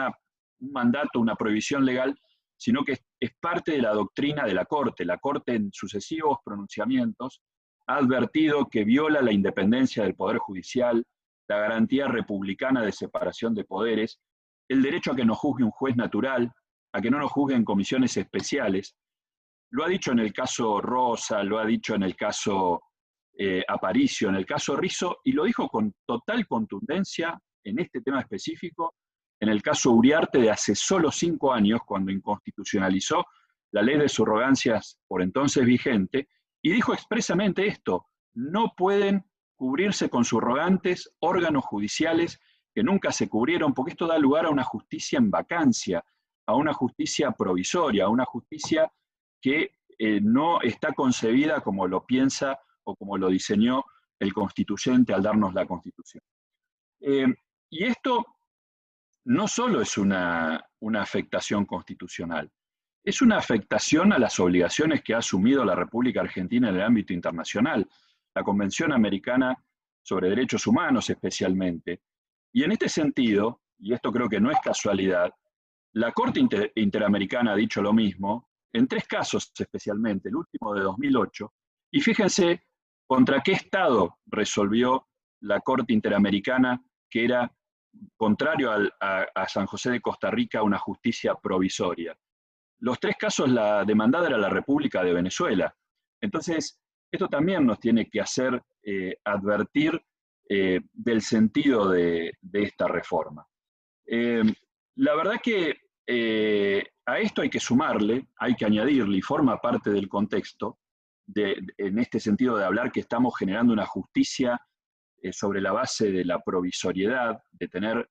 mandato, una prohibición legal, sino que es parte de la doctrina de la Corte. La Corte en sucesivos pronunciamientos ha advertido que viola la independencia del Poder Judicial, la garantía republicana de separación de poderes, el derecho a que nos juzgue un juez natural, a que no nos juzguen comisiones especiales. Lo ha dicho en el caso Rosa, lo ha dicho en el caso Aparicio, en el caso Rizzo, y lo dijo con total contundencia en este tema específico, en el caso Uriarte de hace solo 5 años, cuando inconstitucionalizó la ley de subrogancias por entonces vigente, y dijo expresamente esto: no pueden cubrirse con subrogantes órganos judiciales que nunca se cubrieron, porque esto da lugar a una justicia en vacancia, a una justicia provisoria, a una justicia que no está concebida como lo piensa o como lo diseñó el constituyente al darnos la Constitución. Y esto no solo es una afectación constitucional, es una afectación a las obligaciones que ha asumido la República Argentina en el ámbito internacional, la Convención Americana sobre Derechos Humanos especialmente. Y en este sentido, y esto creo que no es casualidad, la Corte Interamericana ha dicho lo mismo, en 3 casos especialmente, el último de 2008, y fíjense contra qué Estado resolvió la Corte Interamericana que era contrario a San José de Costa Rica, una justicia provisoria. Los 3 casos, la demandada era la República de Venezuela. Entonces, esto también nos tiene que hacer advertir del sentido de esta reforma. La verdad que a esto hay que sumarle, hay que añadirle, y forma parte del contexto, en este sentido de hablar que estamos generando una justicia sobre la base de la provisoriedad, de tener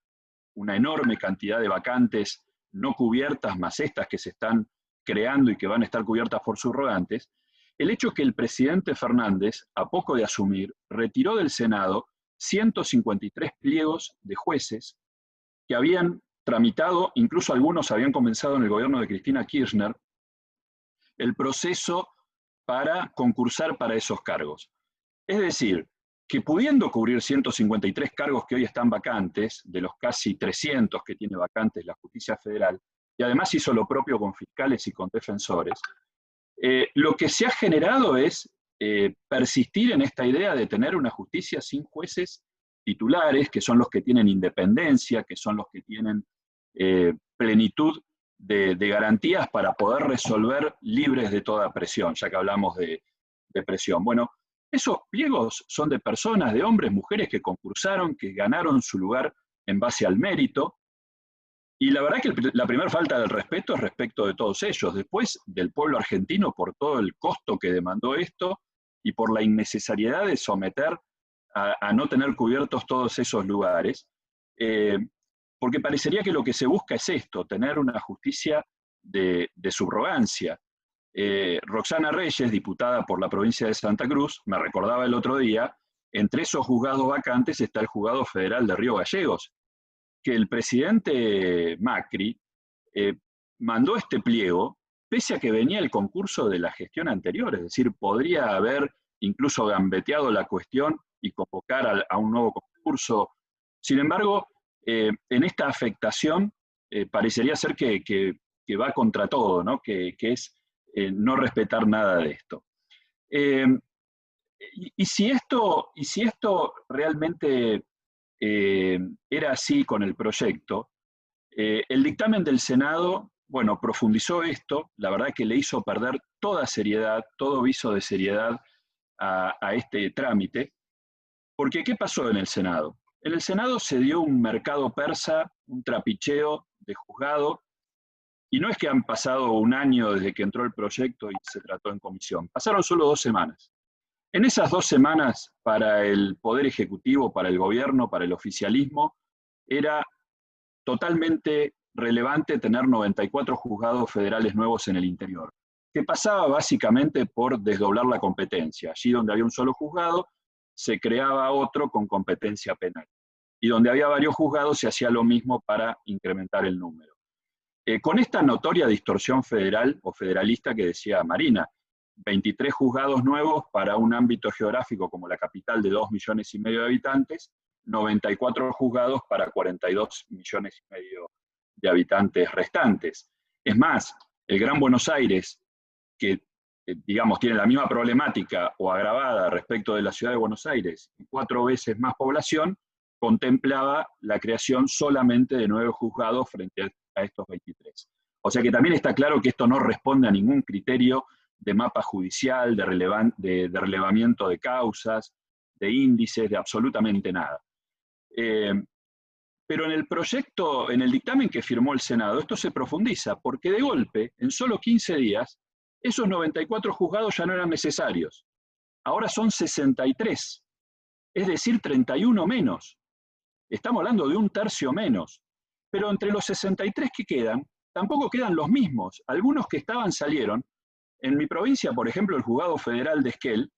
una enorme cantidad de vacantes no cubiertas, más estas que se están creando y que van a estar cubiertas por subrogantes, el hecho que el presidente Fernández, a poco de asumir, retiró del Senado 153 pliegos de jueces que habían tramitado, incluso algunos habían comenzado en el gobierno de Cristina Kirchner, el proceso para concursar para esos cargos. Es decir, que pudiendo cubrir 153 cargos que hoy están vacantes, de los casi 300 que tiene vacantes la justicia federal, y además hizo lo propio con fiscales y con defensores, lo que se ha generado es persistir en esta idea de tener una justicia sin jueces titulares, que son los que tienen independencia, que son los que tienen plenitud de garantías para poder resolver libres de toda presión, ya que hablamos de presión. Bueno, esos pliegos son de personas, de hombres, mujeres que concursaron, que ganaron su lugar en base al mérito, y la verdad que la primera falta del respeto es respecto de todos ellos, después del pueblo argentino por todo el costo que demandó esto y por la innecesariedad de someter a no tener cubiertos todos esos lugares, porque parecería que lo que se busca es esto, tener una justicia de subrogancia. Roxana Reyes, diputada por la provincia de Santa Cruz, me recordaba el otro día, entre esos juzgados vacantes está el Juzgado Federal de Río Gallegos, que el presidente Macri mandó este pliego, pese a que venía el concurso de la gestión anterior, es decir, podría haber incluso gambeteado la cuestión y convocar a un nuevo concurso. Sin embargo, en esta afectación parecería ser que va contra todo, ¿no? Que es no respetar nada de esto. Y si esto realmente era así con el proyecto, el dictamen del Senado, bueno, profundizó esto, la verdad que le hizo perder toda seriedad, todo viso de seriedad a este trámite, porque ¿qué pasó en el Senado? En el Senado se dio un mercado persa, un trapicheo de juzgado, y no es que han pasado un año desde que entró el proyecto y se trató en comisión, pasaron solo 2 semanas. En esas 2 semanas, para el Poder Ejecutivo, para el gobierno, para el oficialismo, era totalmente relevante tener 94 juzgados federales nuevos en el interior, que pasaba básicamente por desdoblar la competencia. Allí donde había un solo juzgado, se creaba otro con competencia penal. Y donde había varios juzgados se hacía lo mismo para incrementar el número. Con esta notoria distorsión federal o federalista que decía Marina, 23 juzgados nuevos para un ámbito geográfico como la capital de 2,5 millones de habitantes, 94 juzgados para 42,5 millones de habitantes restantes. Es más, el Gran Buenos Aires, que digamos tiene la misma problemática o agravada respecto de la ciudad de Buenos Aires, y 4 veces más población, contemplaba la creación solamente de 9 juzgados frente a estos 23. O sea que también está claro que esto no responde a ningún criterio de mapa judicial, de relevamiento de causas, de índices, de absolutamente nada. Pero en el proyecto, en el dictamen que firmó el Senado, esto se profundiza, porque de golpe, en solo 15 días, esos 94 juzgados ya no eran necesarios. Ahora son 63, es decir, 31 menos. Estamos hablando de un tercio menos. Pero entre los 63 que quedan, tampoco quedan los mismos. Algunos que estaban salieron. En mi provincia, por ejemplo, el juzgado federal de Esquel,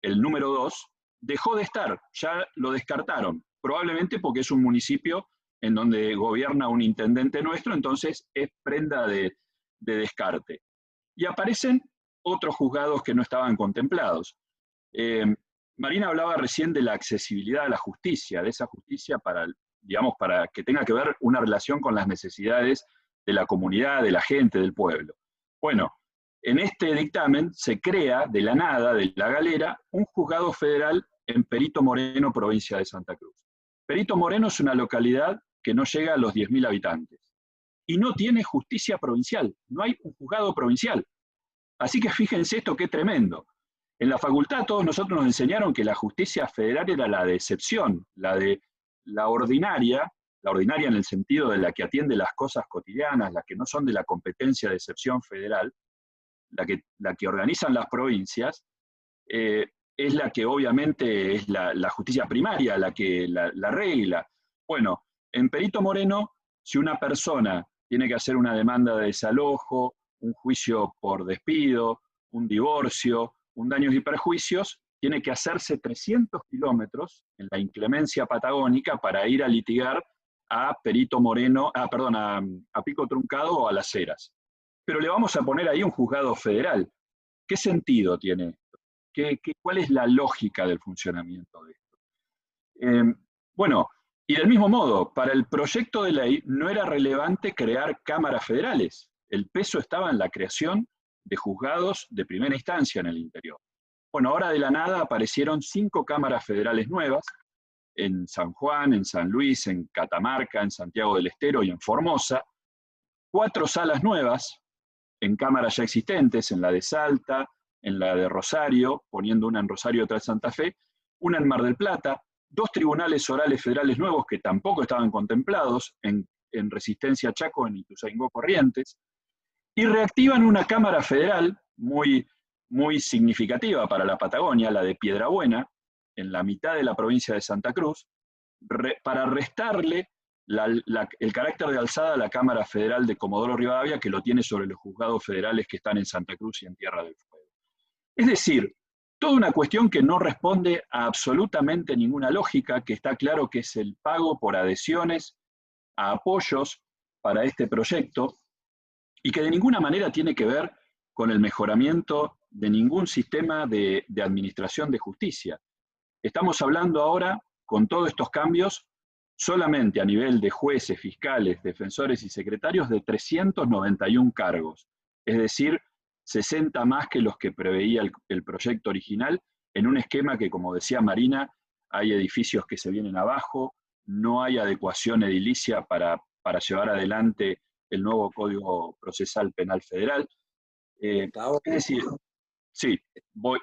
el número 2, dejó de estar, ya lo descartaron, probablemente porque es un municipio en donde gobierna un intendente nuestro, entonces es prenda de descarte. Y aparecen otros juzgados que no estaban contemplados. Marina hablaba recién de la accesibilidad a la justicia, de esa justicia para, digamos, para que tenga que ver una relación con las necesidades de la comunidad, de la gente, del pueblo. Bueno, en este dictamen se crea de la nada, de la galera, un juzgado federal en Perito Moreno, provincia de Santa Cruz. Perito Moreno es una localidad que no llega a los 10.000 habitantes y no tiene justicia provincial, no hay un juzgado provincial. Así que fíjense esto qué tremendo. En la facultad todos nosotros nos enseñaron que la justicia federal era la de excepción, la ordinaria en el sentido de la que atiende las cosas cotidianas, las que no son de la competencia de excepción federal, la que organizan las provincias, es la que obviamente es la justicia primaria, la regla. Bueno, en Perito Moreno, si una persona tiene que hacer una demanda de desalojo, un juicio por despido, un divorcio, un daños y perjuicios, tiene que hacerse 300 kilómetros en la inclemencia patagónica para ir a litigar a Perito Moreno, a Pico Truncado o a Las Heras. Pero le vamos a poner ahí un juzgado federal. ¿Qué sentido tiene esto? ¿Cuál es la lógica del funcionamiento de esto? Bueno, y del mismo modo, para el proyecto de ley no era relevante crear cámaras federales. El peso estaba en la creación de juzgados de primera instancia en el interior. Bueno, ahora de la nada aparecieron 5 cámaras federales nuevas, en San Juan, en San Luis, en Catamarca, en Santiago del Estero y en Formosa, 4 salas nuevas, en cámaras ya existentes, en la de Salta, en la de Rosario, poniendo una en Rosario y otra en Santa Fe, una en Mar del Plata, 2 tribunales orales federales nuevos que tampoco estaban contemplados, en Resistencia Chaco, en Ituzaingó Corrientes, y reactivan una cámara federal muy, muy significativa para la Patagonia, la de Piedrabuena, en la mitad de la provincia de Santa Cruz, para restarle el carácter de alzada a la Cámara Federal de Comodoro Rivadavia, que lo tiene sobre los juzgados federales que están en Santa Cruz y en Tierra del Fuego. Es decir, toda una cuestión que no responde a absolutamente ninguna lógica, que está claro que es el pago por adhesiones a apoyos para este proyecto, y que de ninguna manera tiene que ver con el mejoramiento de ningún sistema de administración de justicia. Estamos hablando ahora, con todos estos cambios, solamente a nivel de jueces, fiscales, defensores y secretarios, de 391 cargos, es decir, 60 más que los que preveía el proyecto original, en un esquema que, como decía Marina, hay edificios que se vienen abajo, no hay adecuación edilicia para llevar adelante el nuevo Código Procesal Penal Federal. Es decir, sí, voy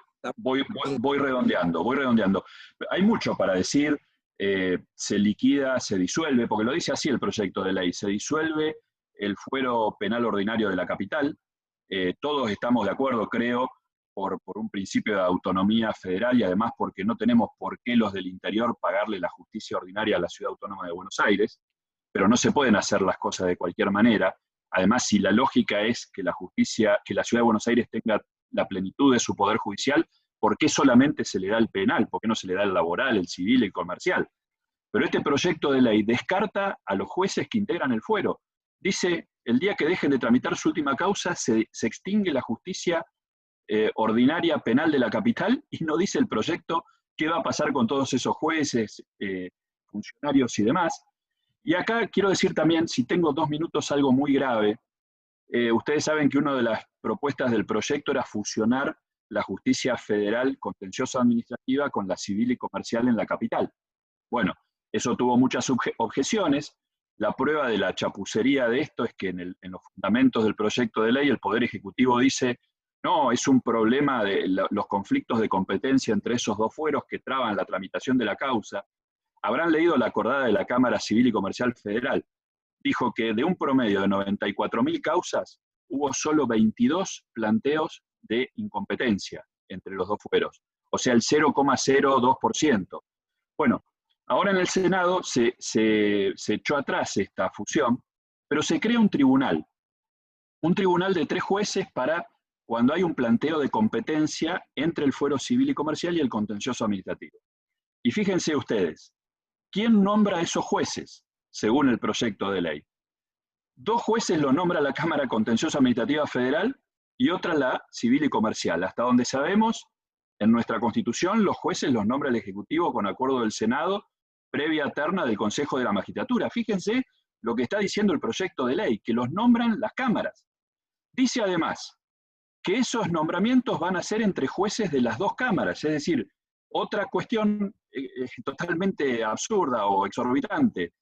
redondeando. Hay mucho para decir, se liquida, se disuelve, porque lo dice así el proyecto de ley, se disuelve el fuero penal ordinario de la capital. Todos estamos de acuerdo, creo, por un principio de autonomía federal y además porque no tenemos por qué los del interior pagarle la justicia ordinaria a la Ciudad Autónoma de Buenos Aires. pero no se pueden hacer las cosas de cualquier manera. Además, si la lógica es que la justicia, que la Ciudad de Buenos Aires tenga la plenitud de su poder judicial, ¿por qué solamente se le da el penal? ¿Por qué no se le da el laboral, el civil, el comercial? Pero este proyecto de ley descarta a los jueces que integran el fuero. Dice, el día que dejen de tramitar su última causa, se extingue la justicia ordinaria penal de la capital, y no dice el proyecto qué va a pasar con todos esos jueces, funcionarios y demás. Y acá quiero decir también, si tengo 2 minutos, algo muy grave. Ustedes saben que una de las propuestas del proyecto era fusionar la justicia federal contenciosa administrativa con la civil y comercial en la capital. Bueno, eso tuvo muchas objeciones. La prueba de la chapucería de esto es que en los fundamentos del proyecto de ley el Poder Ejecutivo dice, no, es un problema de los conflictos de competencia entre esos dos fueros que traban la tramitación de la causa. Habrán leído la acordada de la Cámara Civil y Comercial Federal. Dijo que de un promedio de 94.000 causas, hubo solo 22 planteos de incompetencia entre los dos fueros, o sea, el 0,02%. Bueno, ahora en el Senado se echó atrás esta fusión, pero se crea un tribunal de 3 jueces para cuando hay un planteo de competencia entre el fuero civil y comercial y el contencioso administrativo. Y fíjense ustedes, ¿quién nombra a esos jueces, según el proyecto de ley? 2 jueces lo nombra la Cámara Contenciosa Administrativa Federal y otra la Civil y Comercial. Hasta donde sabemos, en nuestra Constitución, los jueces los nombra el Ejecutivo con acuerdo del Senado, previa terna del Consejo de la Magistratura. Fíjense lo que está diciendo el proyecto de ley, que los nombran las cámaras. Dice además que esos nombramientos van a ser entre jueces de las 2 cámaras, es decir, otra cuestión totalmente absurda o exorbitante.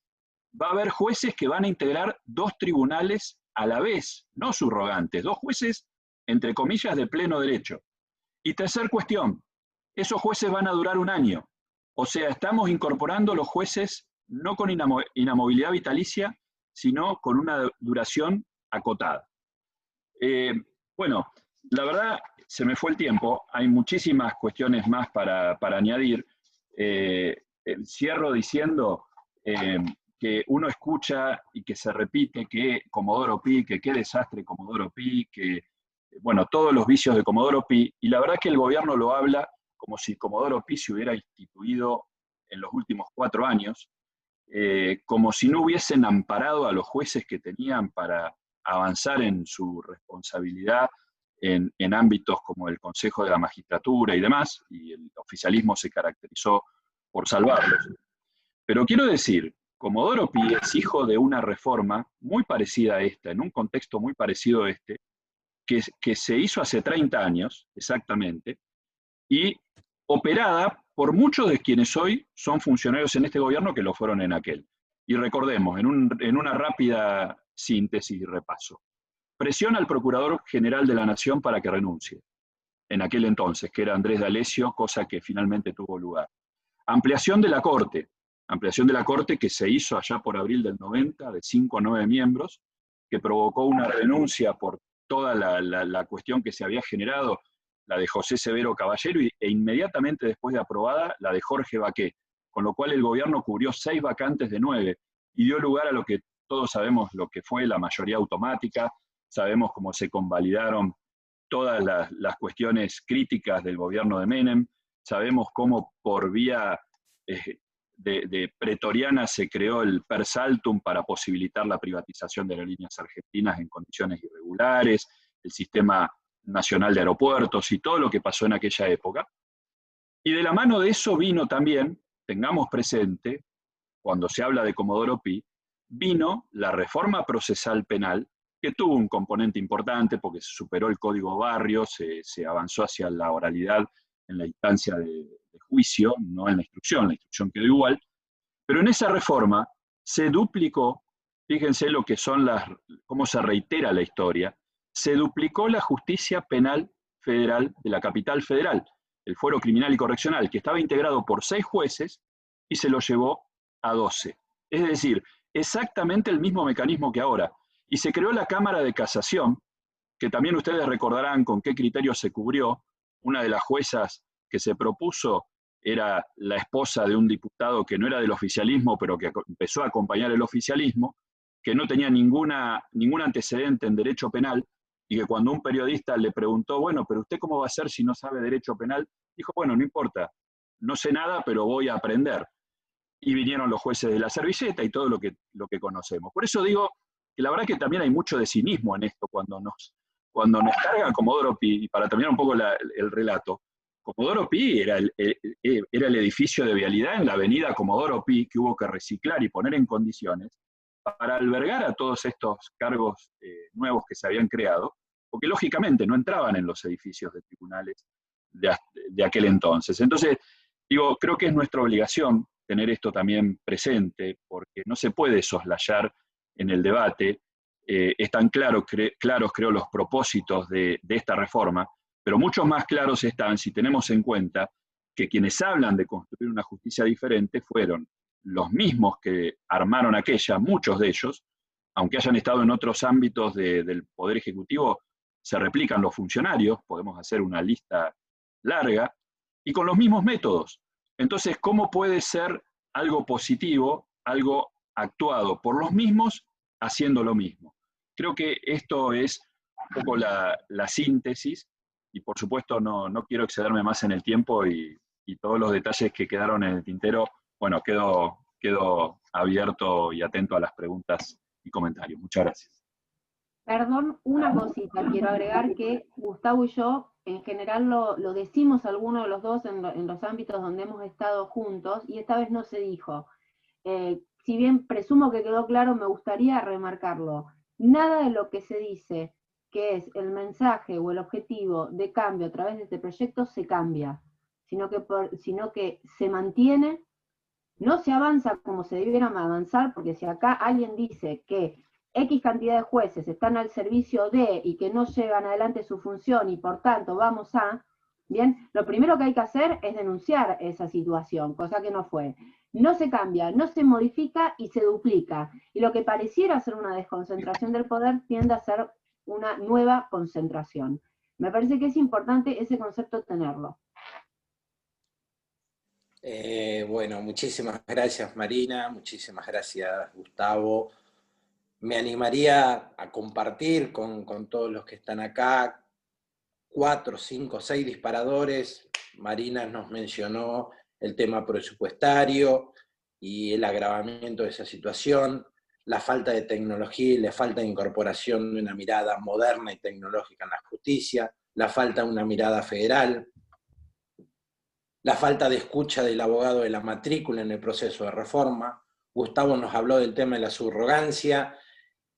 Va a haber jueces que van a integrar 2 tribunales a la vez, no subrogantes, 2 jueces, entre comillas, de pleno derecho. Y tercer cuestión, esos jueces van a durar 1 año. O sea, estamos incorporando los jueces no con inamovilidad vitalicia, sino con una duración acotada. Bueno, la verdad, se me fue el tiempo, hay muchísimas cuestiones más para añadir. Cierro diciendo que uno escucha y que se repite que Comodoro Pi, que qué desastre Comodoro Pi, que, bueno, todos los vicios de Comodoro Pi, y la verdad que el gobierno lo habla como si Comodoro Pi se hubiera instituido en los últimos 4 años, como si no hubiesen amparado a los jueces que tenían para avanzar en su responsabilidad en ámbitos como el Consejo de la Magistratura y demás, y el oficialismo se caracterizó por salvarlos. Pero quiero decir, Comodoro Pi es hijo de una reforma muy parecida a esta, en un contexto muy parecido a este, que se hizo hace 30 años, exactamente, y operada por muchos de quienes hoy son funcionarios en este gobierno que lo fueron en aquel. Y recordemos, en una rápida síntesis y repaso. Presión al Procurador General de la Nación para que renuncie, en aquel entonces, que era Andrés D'Alessio, cosa que finalmente tuvo lugar. Ampliación de la Corte que se hizo allá por abril del 90, de 5 a 9 miembros, que provocó una renuncia por toda la cuestión que se había generado, la de José Severo Caballero, e inmediatamente después de aprobada, la de Jorge Baqué, con lo cual el gobierno cubrió 6 vacantes de 9, y dio lugar a lo que todos sabemos lo que fue la mayoría automática, sabemos cómo se convalidaron todas las cuestiones críticas del gobierno de Menem, sabemos cómo por vía de pretoriana se creó el per saltum para posibilitar la privatización de las líneas argentinas en condiciones irregulares, el sistema nacional de aeropuertos y todo lo que pasó en aquella época. Y de la mano de eso vino también, tengamos presente, cuando se habla de Comodoro Pi, vino la reforma procesal penal, que tuvo un componente importante porque se superó el código barrio, se avanzó hacia la oralidad en la instancia de juicio, no en la instrucción quedó igual, pero en esa reforma se duplicó, fíjense lo que son cómo se reitera la historia, se duplicó la justicia penal federal de la capital federal, el Fuero Criminal y Correccional, que estaba integrado por 6 jueces y se lo llevó a 12. Es decir, exactamente el mismo mecanismo que ahora. Y se creó la Cámara de Casación, que también ustedes recordarán con qué criterio se cubrió. Una de las juezas que se propuso era la esposa de un diputado que no era del oficialismo, pero que empezó a acompañar el oficialismo, que no tenía ningún antecedente en derecho penal, y que cuando un periodista le preguntó, bueno, pero ¿usted cómo va a ser si no sabe derecho penal? Dijo, bueno, no importa, no sé nada, pero voy a aprender. Y vinieron los jueces de la servilleta y todo lo que conocemos. Por eso digo que la verdad que también hay mucho de cinismo en esto, cuando nos cargan Comodoro Pi, y para terminar un poco el relato, Comodoro Pi era el edificio de vialidad en la avenida Comodoro Pi que hubo que reciclar y poner en condiciones para albergar a todos estos cargos nuevos que se habían creado, porque lógicamente no entraban en los edificios de tribunales de aquel entonces. Entonces, digo, creo que es nuestra obligación tener esto también presente, porque no se puede soslayar en el debate. Están claros, creo, los propósitos de esta reforma, pero mucho más claros están si tenemos en cuenta que quienes hablan de construir una justicia diferente fueron los mismos que armaron aquella, muchos de ellos, aunque hayan estado en otros ámbitos del Poder Ejecutivo, se replican los funcionarios, podemos hacer una lista larga, y con los mismos métodos. Entonces, ¿cómo puede ser algo positivo, algo actuado por los mismos, haciendo lo mismo? Creo que esto es un poco la síntesis, y por supuesto no quiero excederme más en el tiempo, y todos los detalles que quedaron en el tintero, bueno, quedo abierto y atento a las preguntas y comentarios. Muchas gracias. Perdón, una cosita, quiero agregar que Gustavo y yo, en general lo decimos alguno de los dos en los ámbitos donde hemos estado juntos, y esta vez no se dijo. Si bien presumo que quedó claro, me gustaría remarcarlo. Nada de lo que se dice que es el mensaje o el objetivo de cambio a través de este proyecto se cambia, sino que se mantiene. No se avanza como se debiera avanzar, porque si acá alguien dice que X cantidad de jueces están al servicio de y que no llevan adelante su función y por tanto vamos a, bien, lo primero que hay que hacer es denunciar esa situación, cosa que no fue. No se cambia, no se modifica y se duplica. Y lo que pareciera ser una desconcentración del poder tiende a ser una nueva concentración. Me parece que es importante ese concepto tenerlo. Bueno, muchísimas gracias Marina, muchísimas gracias Gustavo. Me animaría a compartir con todos los que están acá 4, 5, 6 disparadores. Marina nos mencionó el tema presupuestario y el agravamiento de esa situación, la falta de tecnología y la falta de incorporación de una mirada moderna y tecnológica en la justicia, la falta de una mirada federal, la falta de escucha del abogado de la matrícula en el proceso de reforma. Gustavo nos habló del tema de la subrogancia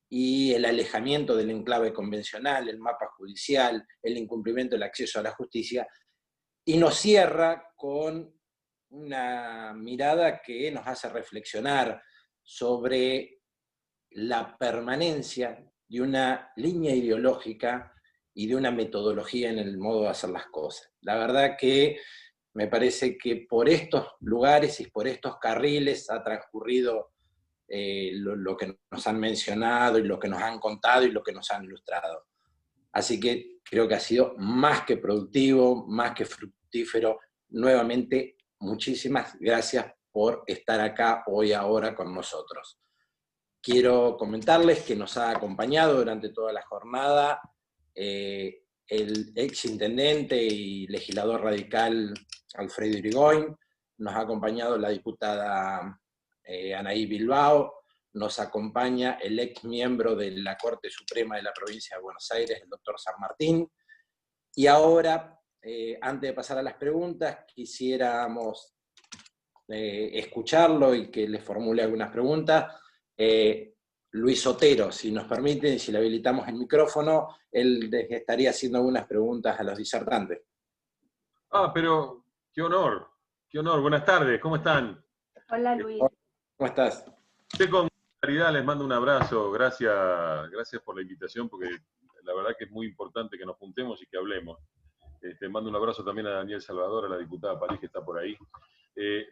y el alejamiento del enclave convencional, el mapa judicial, el incumplimiento del acceso a la justicia, y nos cierra con una mirada que nos hace reflexionar sobre la permanencia de una línea ideológica y de una metodología en el modo de hacer las cosas. La verdad que me parece que por estos lugares y por estos carriles ha transcurrido lo que nos han mencionado y lo que nos han contado y lo que nos han ilustrado. Así que creo que ha sido más que productivo, más que fructífero. Nuevamente, muchísimas gracias por estar acá hoy, ahora con nosotros. Quiero comentarles que nos ha acompañado durante toda la jornada el exintendente y legislador radical Alfredo Irigoyen, nos ha acompañado la diputada Anaí Bilbao, nos acompaña el ex miembro de la Corte Suprema de la Provincia de Buenos Aires, el doctor San Martín, y ahora, antes de pasar a las preguntas, quisiéramos escucharlo y que le formule algunas preguntas. Luis Otero, si nos permiten, y si le habilitamos el micrófono, él estaría haciendo algunas preguntas a los disertantes. Pero qué honor, buenas tardes, ¿cómo están? Hola Luis. ¿Cómo estás? Con claridad les mando un abrazo, gracias por la invitación, porque la verdad que es muy importante que nos juntemos y que hablemos. Mando un abrazo también a Daniel Salvador, a la diputada París que está por ahí.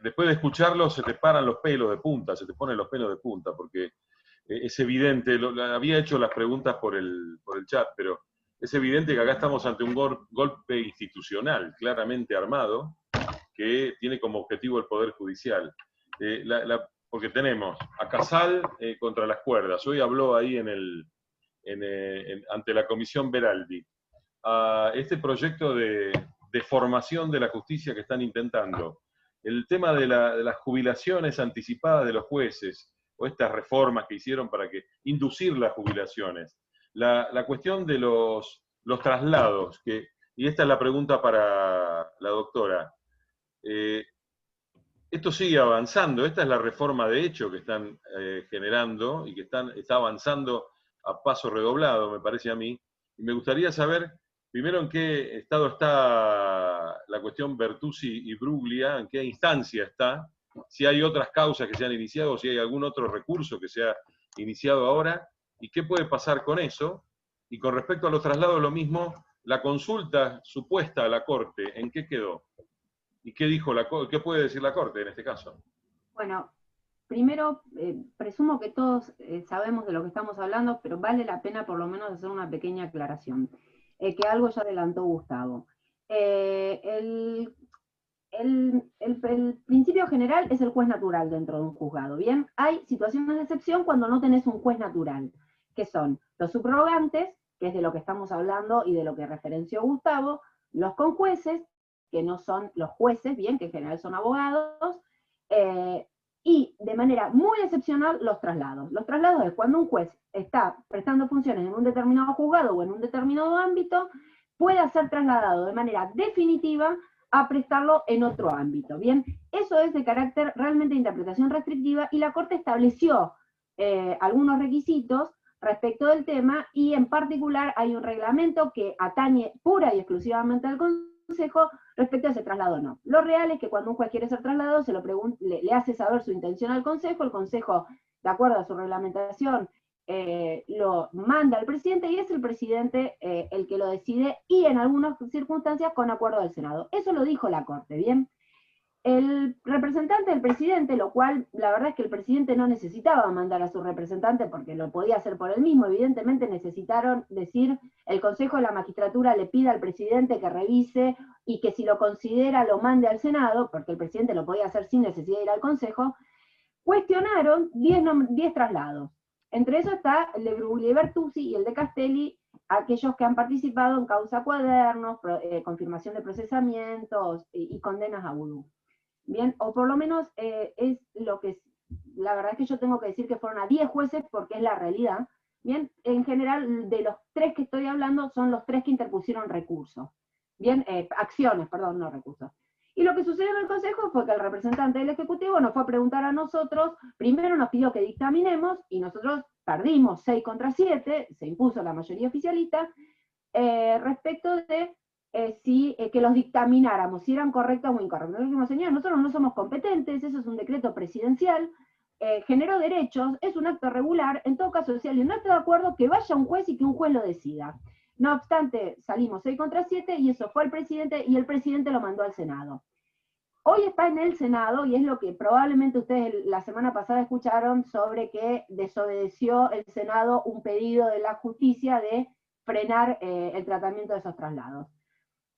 Después de escucharlo se te paran los pelos de punta, se te ponen los pelos de punta, porque es evidente, había hecho las preguntas por el chat, pero es evidente que acá estamos ante un golpe institucional claramente armado, que tiene como objetivo el Poder Judicial. Porque tenemos a Casal contra las cuerdas, hoy habló ahí ante la Comisión Beraldi, a este proyecto de formación de la justicia que están intentando, el tema de las jubilaciones anticipadas de los jueces, o estas reformas que hicieron para inducir las jubilaciones, la cuestión de los traslados, y esta es la pregunta para la doctora, esto sigue avanzando, esta es la reforma de hecho que están generando y que está avanzando a paso redoblado, me parece a mí, y me gustaría saber primero en qué estado está la cuestión Bertuzzi y Bruglia, en qué instancia está, si hay otras causas que se han iniciado, o si hay algún otro recurso que se ha iniciado ahora, y qué puede pasar con eso. Y con respecto a los traslados, lo mismo, la consulta supuesta a la Corte, ¿en qué quedó? ¿Y qué dijo qué puede decir la Corte en este caso? Bueno, primero, presumo que todos sabemos de lo que estamos hablando, pero vale la pena por lo menos hacer una pequeña aclaración, que algo ya adelantó Gustavo. El principio general es el juez natural dentro de un juzgado, ¿bien? Hay situaciones de excepción cuando no tenés un juez natural, que son los subrogantes, que es de lo que estamos hablando y de lo que referenció Gustavo, los conjueces, que no son los jueces, bien, que en general son abogados, y de manera muy excepcional los traslados. Los traslados es cuando un juez está prestando funciones en un determinado juzgado o en un determinado ámbito, puede ser trasladado de manera definitiva a prestarlo en otro ámbito, ¿bien? Eso es de carácter realmente de interpretación restrictiva y la Corte estableció algunos requisitos respecto del tema y en particular hay un reglamento que atañe pura y exclusivamente al Consejo respecto a ese traslado o no. Lo real es que cuando un juez quiere ser trasladado se lo le hace saber su intención al Consejo, el Consejo, de acuerdo a su reglamentación, lo manda al presidente y es el presidente el que lo decide y en algunas circunstancias con acuerdo del Senado. Eso lo dijo la Corte, ¿bien? El representante del presidente, lo cual la verdad es que el presidente no necesitaba mandar a su representante porque lo podía hacer por él mismo, evidentemente necesitaron decir, el Consejo de la Magistratura le pide al presidente que revise y que si lo considera lo mande al Senado, porque el presidente lo podía hacer sin necesidad de ir al Consejo, cuestionaron 10 traslados. Entre eso está el de Bruglia y Bertuzzi y el de Castelli, aquellos que han participado en causa cuadernos, confirmación de procesamientos y condenas a vudú. Bien, o por lo menos es lo que, la verdad es que yo tengo que decir que fueron a 10 jueces porque es la realidad. Bien, en general de los 3 que estoy hablando son los 3 que interpusieron recursos. Bien, acciones, perdón, no recursos. Y lo que sucedió en el Consejo fue que el representante del Ejecutivo nos fue a preguntar a nosotros, primero nos pidió que dictaminemos, y nosotros perdimos 6 contra 7, se impuso la mayoría oficialista, respecto de que los dictamináramos, si eran correctos o incorrectos. Nosotros dijimos, señor, nosotros no somos competentes, eso es un decreto presidencial, generó derechos, es un acto regular, en todo caso, si alguien no está de acuerdo, que vaya un juez y que un juez lo decida. No obstante, salimos 6 contra 7 y eso fue al presidente y el presidente lo mandó al Senado. Hoy está en el Senado y es lo que probablemente ustedes la semana pasada escucharon sobre que desobedeció el Senado un pedido de la justicia de frenar el tratamiento de esos traslados.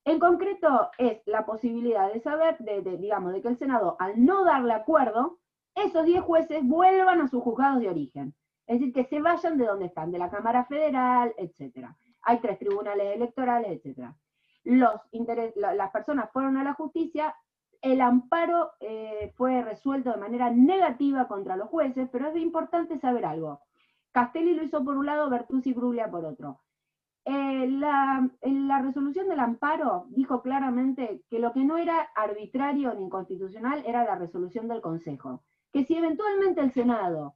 En concreto es la posibilidad de saber, digamos, de que el Senado, al no darle acuerdo, esos 10 jueces vuelvan a sus juzgados de origen. Es decir, que se vayan de donde están, de la Cámara Federal, etc. Hay 3 tribunales electorales, etc. Las personas fueron a la justicia, el amparo fue resuelto de manera negativa contra los jueces, pero es importante saber algo. Castelli lo hizo por un lado, Bertuzzi y Bruglia por otro. La resolución del amparo dijo claramente que lo que no era arbitrario ni inconstitucional era la resolución del Consejo. Que si eventualmente el Senado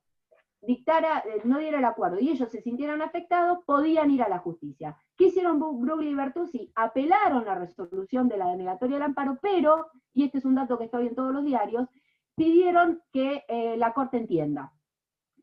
dictara, no diera el acuerdo y ellos se sintieran afectados, podían ir a la justicia. ¿Qué hicieron Bruglia y Bertuzzi? Apelaron la resolución de la denegatoria del amparo, pero, y este es un dato que está hoy en todos los diarios, pidieron que la Corte entienda.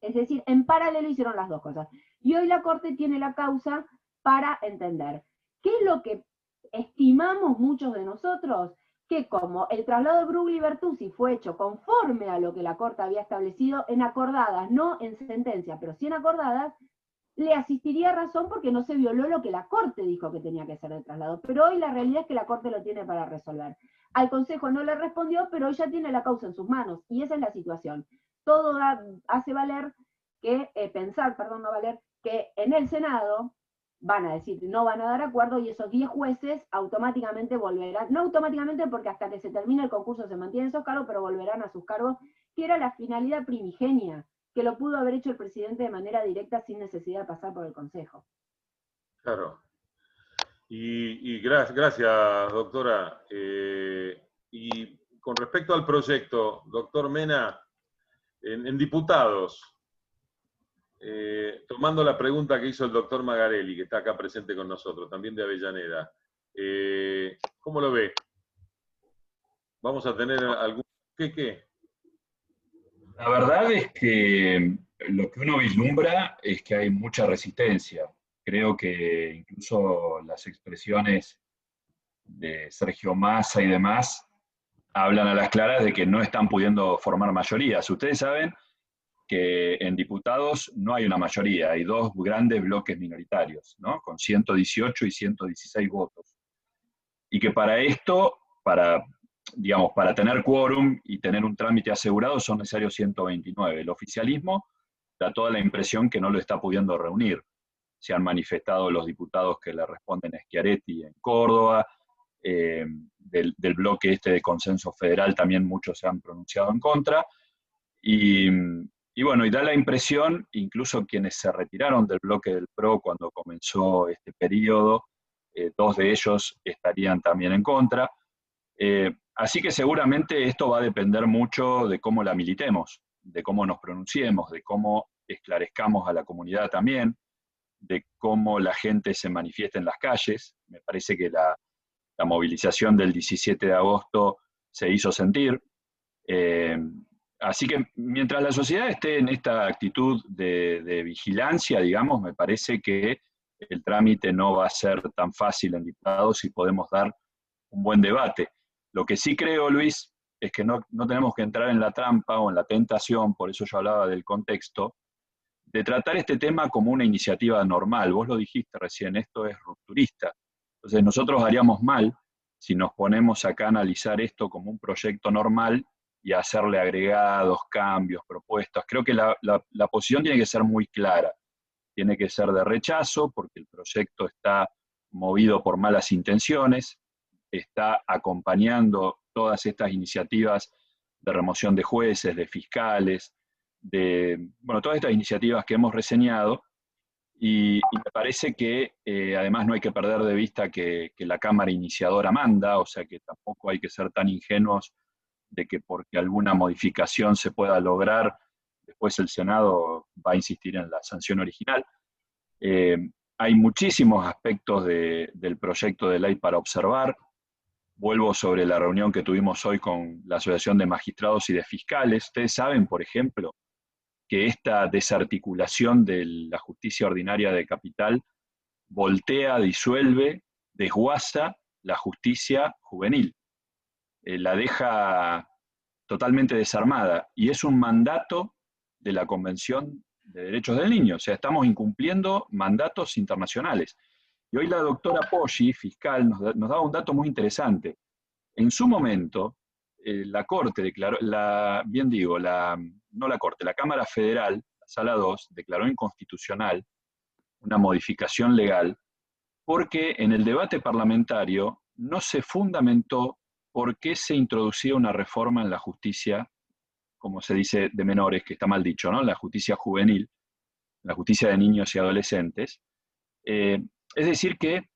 Es decir, en paralelo hicieron las dos cosas. Y hoy la Corte tiene la causa para entender. ¿Qué es lo que estimamos muchos de nosotros? Que como el traslado de Bruglia y Bertuzzi fue hecho conforme a lo que la Corte había establecido en acordadas, no en sentencia, pero sí en acordadas, le asistiría razón porque no se violó lo que la Corte dijo que tenía que ser el traslado. Pero hoy la realidad es que la Corte lo tiene para resolver. Al Consejo no le respondió, pero ella tiene la causa en sus manos, y esa es la situación. Todo hace valer que, que en el Senado van a decir, no van a dar acuerdo, y esos 10 jueces automáticamente volverán, no automáticamente porque hasta que se termine el concurso se mantienen esos cargos, pero volverán a sus cargos, que era la finalidad primigenia, que lo pudo haber hecho el presidente de manera directa sin necesidad de pasar por el Consejo. Claro. Y gracias, doctora. Y con respecto al proyecto, doctor Mena, en diputados, tomando la pregunta que hizo el doctor Magarelli, que está acá presente con nosotros, también de Avellaneda, ¿cómo lo ve? ¿Vamos a tener algún... ¿Qué? La verdad es que lo que uno vislumbra es que hay mucha resistencia. Creo que incluso las expresiones de Sergio Massa y demás hablan a las claras de que no están pudiendo formar mayorías. Ustedes saben que en diputados no hay una mayoría, hay 2 grandes bloques minoritarios, ¿no? Con 118 y 116 votos. Y que para esto, para tener quórum y tener un trámite asegurado, son necesarios 129. El oficialismo da toda la impresión que no lo está pudiendo reunir. Se han manifestado los diputados que le responden a Schiaretti en Córdoba, del bloque de consenso federal también muchos se han pronunciado en contra, y da la impresión, incluso quienes se retiraron del bloque del PRO cuando comenzó este periodo, 2 de ellos estarían también en contra, así que seguramente esto va a depender mucho de cómo la militemos, de cómo nos pronunciemos, de cómo esclarezcamos a la comunidad también, de cómo la gente se manifiesta en las calles. Me parece que la movilización del 17 de agosto se hizo sentir. Así que mientras la sociedad esté en esta actitud de vigilancia, digamos, me parece que el trámite no va a ser tan fácil en diputados y podemos dar un buen debate. Lo que sí creo, Luis, es que no tenemos que entrar en la trampa o en la tentación, por eso yo hablaba del contexto, de tratar este tema como una iniciativa normal. Vos lo dijiste recién, esto es rupturista. Entonces nosotros haríamos mal si nos ponemos acá a analizar esto como un proyecto normal y hacerle agregados, cambios, propuestas. Creo que la posición tiene que ser muy clara. Tiene que ser de rechazo, porque el proyecto está movido por malas intenciones, está acompañando todas estas iniciativas de remoción de jueces, de fiscales, todas estas iniciativas que hemos reseñado, y me parece que además no hay que perder de vista que la Cámara iniciadora manda, o sea que tampoco hay que ser tan ingenuos de que porque alguna modificación se pueda lograr, después el Senado va a insistir en la sanción original. Hay muchísimos aspectos del proyecto de ley para observar. Vuelvo sobre la reunión que tuvimos hoy con la Asociación de Magistrados y de Fiscales. Ustedes saben, por ejemplo, que esta desarticulación de la justicia ordinaria de capital voltea, disuelve, desguaza la justicia juvenil. La deja totalmente desarmada, y es un mandato de la Convención de Derechos del Niño. O sea, estamos incumpliendo mandatos internacionales. Y hoy la doctora Poggi, fiscal, nos daba un dato muy interesante. En su momento, la Corte declaró, la Cámara Federal, la Sala 2, declaró inconstitucional una modificación legal porque en el debate parlamentario no se fundamentó por qué se introducía una reforma en la justicia, como se dice, de menores, que está mal dicho, ¿no? La justicia juvenil, la justicia de niños y adolescentes. Es decir que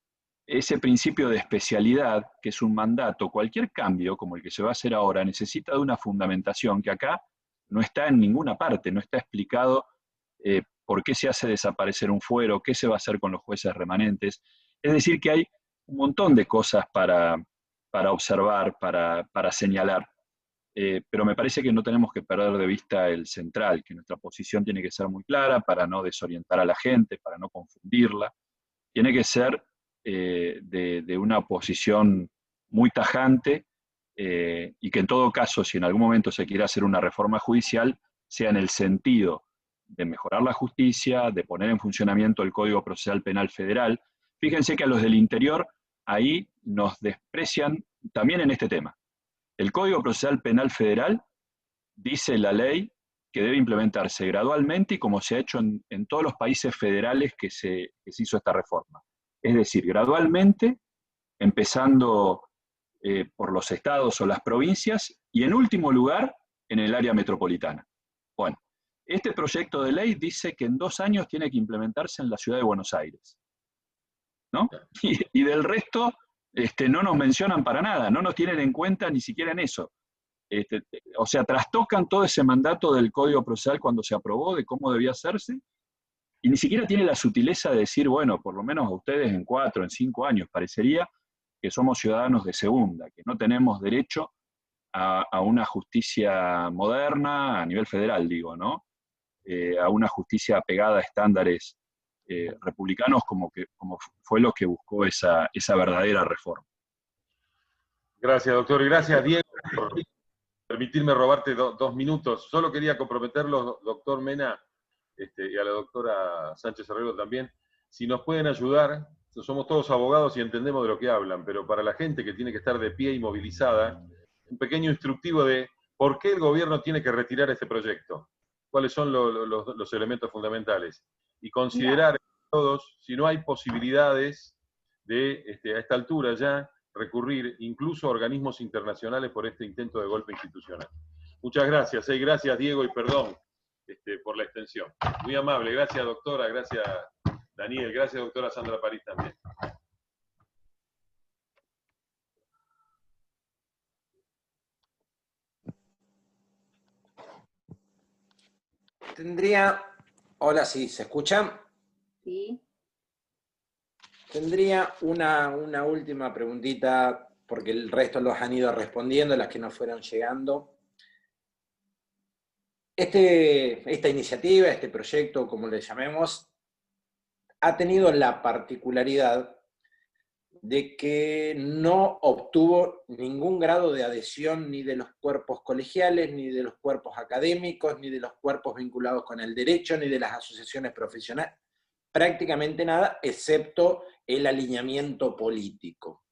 ese principio de especialidad, que es un mandato, cualquier cambio, como el que se va a hacer ahora, necesita de una fundamentación que acá no está en ninguna parte, no está explicado por qué se hace desaparecer un fuero, qué se va a hacer con los jueces remanentes. Es decir que hay un montón de cosas para observar, para señalar, pero me parece que no tenemos que perder de vista el central, que nuestra posición tiene que ser muy clara para no desorientar a la gente, para no confundirla. Tiene que ser de una posición muy tajante, y que en todo caso, si en algún momento se quiere hacer una reforma judicial, sea en el sentido de mejorar la justicia, de poner en funcionamiento el Código Procesal Penal Federal. Fíjense que a los del interior ahí nos desprecian también en este tema. El Código Procesal Penal Federal dice la ley que debe implementarse gradualmente y como se ha hecho en todos los países federales que se hizo esta reforma. Es decir, gradualmente, empezando por los estados o las provincias, y en último lugar, en el área metropolitana. Bueno, este proyecto de ley dice que en 2 años tiene que implementarse en la ciudad de Buenos Aires, ¿no? Y del resto no nos mencionan para nada, no nos tienen en cuenta ni siquiera en eso. O sea, trastocan todo ese mandato del Código Procesal cuando se aprobó de cómo debía hacerse, y ni siquiera tiene la sutileza de decir, bueno, por lo menos a ustedes en 4, en 5 años, parecería que somos ciudadanos de segunda, que no tenemos derecho a una justicia moderna, a nivel federal digo, ¿no? A una justicia apegada a estándares republicanos como fue lo que buscó esa verdadera reforma. Gracias, doctor. Y gracias, Diego, por permitirme robarte 2 minutos. Solo quería comprometerlos, doctor Mena, y a la doctora Sánchez Herrero también, si nos pueden ayudar. Somos todos abogados y entendemos de lo que hablan, pero para la gente que tiene que estar de pie y movilizada, un pequeño instructivo de por qué el gobierno tiene que retirar este proyecto, cuáles son los elementos fundamentales, y considerar todos si no hay posibilidades de, a esta altura ya, recurrir incluso a organismos internacionales por este intento de golpe institucional. Muchas gracias, gracias Diego, y perdón por la extensión. Muy amable, gracias doctora, gracias Daniel, gracias doctora Sandra París también. Hola, ¿sí se escuchan? Sí. Tendría una última preguntita, porque el resto los han ido respondiendo, las que no fueron llegando. Esta iniciativa, este proyecto, como le llamemos, ha tenido la particularidad de que no obtuvo ningún grado de adhesión ni de los cuerpos colegiales, ni de los cuerpos académicos, ni de los cuerpos vinculados con el derecho, ni de las asociaciones profesionales, prácticamente nada, excepto el alineamiento político.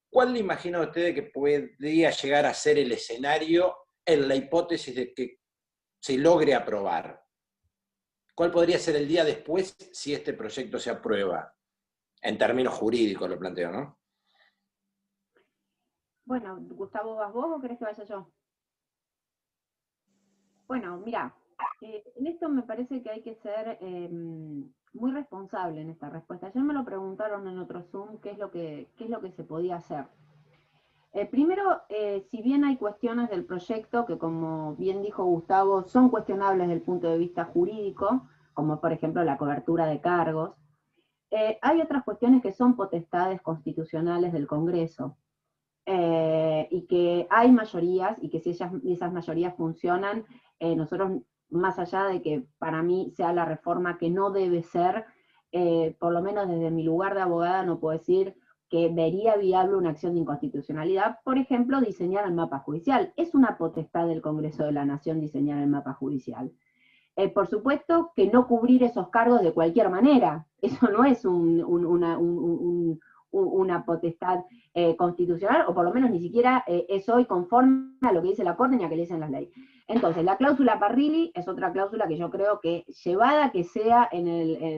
¿Cuál le imagina a usted que podría llegar a ser el escenario en la hipótesis de que se logre aprobar? ¿Cuál podría ser el día después si este proyecto se aprueba? En términos jurídicos lo planteo, ¿no? Bueno, Gustavo, ¿vas vos o querés que vaya yo? Bueno, mira, en esto me parece que hay que ser muy responsable en esta respuesta. Ayer me lo preguntaron en otro Zoom qué es lo que se podía hacer. Primero, si bien hay cuestiones del proyecto que, como bien dijo Gustavo, son cuestionables desde el punto de vista jurídico, como por ejemplo la cobertura de cargos, hay otras cuestiones que son potestades constitucionales del Congreso, y que hay mayorías, y que si esas mayorías funcionan, nosotros, más allá de que para mí sea la reforma que no debe ser, por lo menos desde mi lugar de abogada no puedo decir que vería viable una acción de inconstitucionalidad, por ejemplo, diseñar el mapa judicial. Es una potestad del Congreso de la Nación diseñar el mapa judicial. Por supuesto que no cubrir esos cargos de cualquier manera, eso no es una potestad constitucional, o por lo menos ni siquiera es hoy conforme a lo que dice la Corte ni a que le dicen las leyes. Entonces, la cláusula Parrilli es otra cláusula que yo creo que, llevada que sea,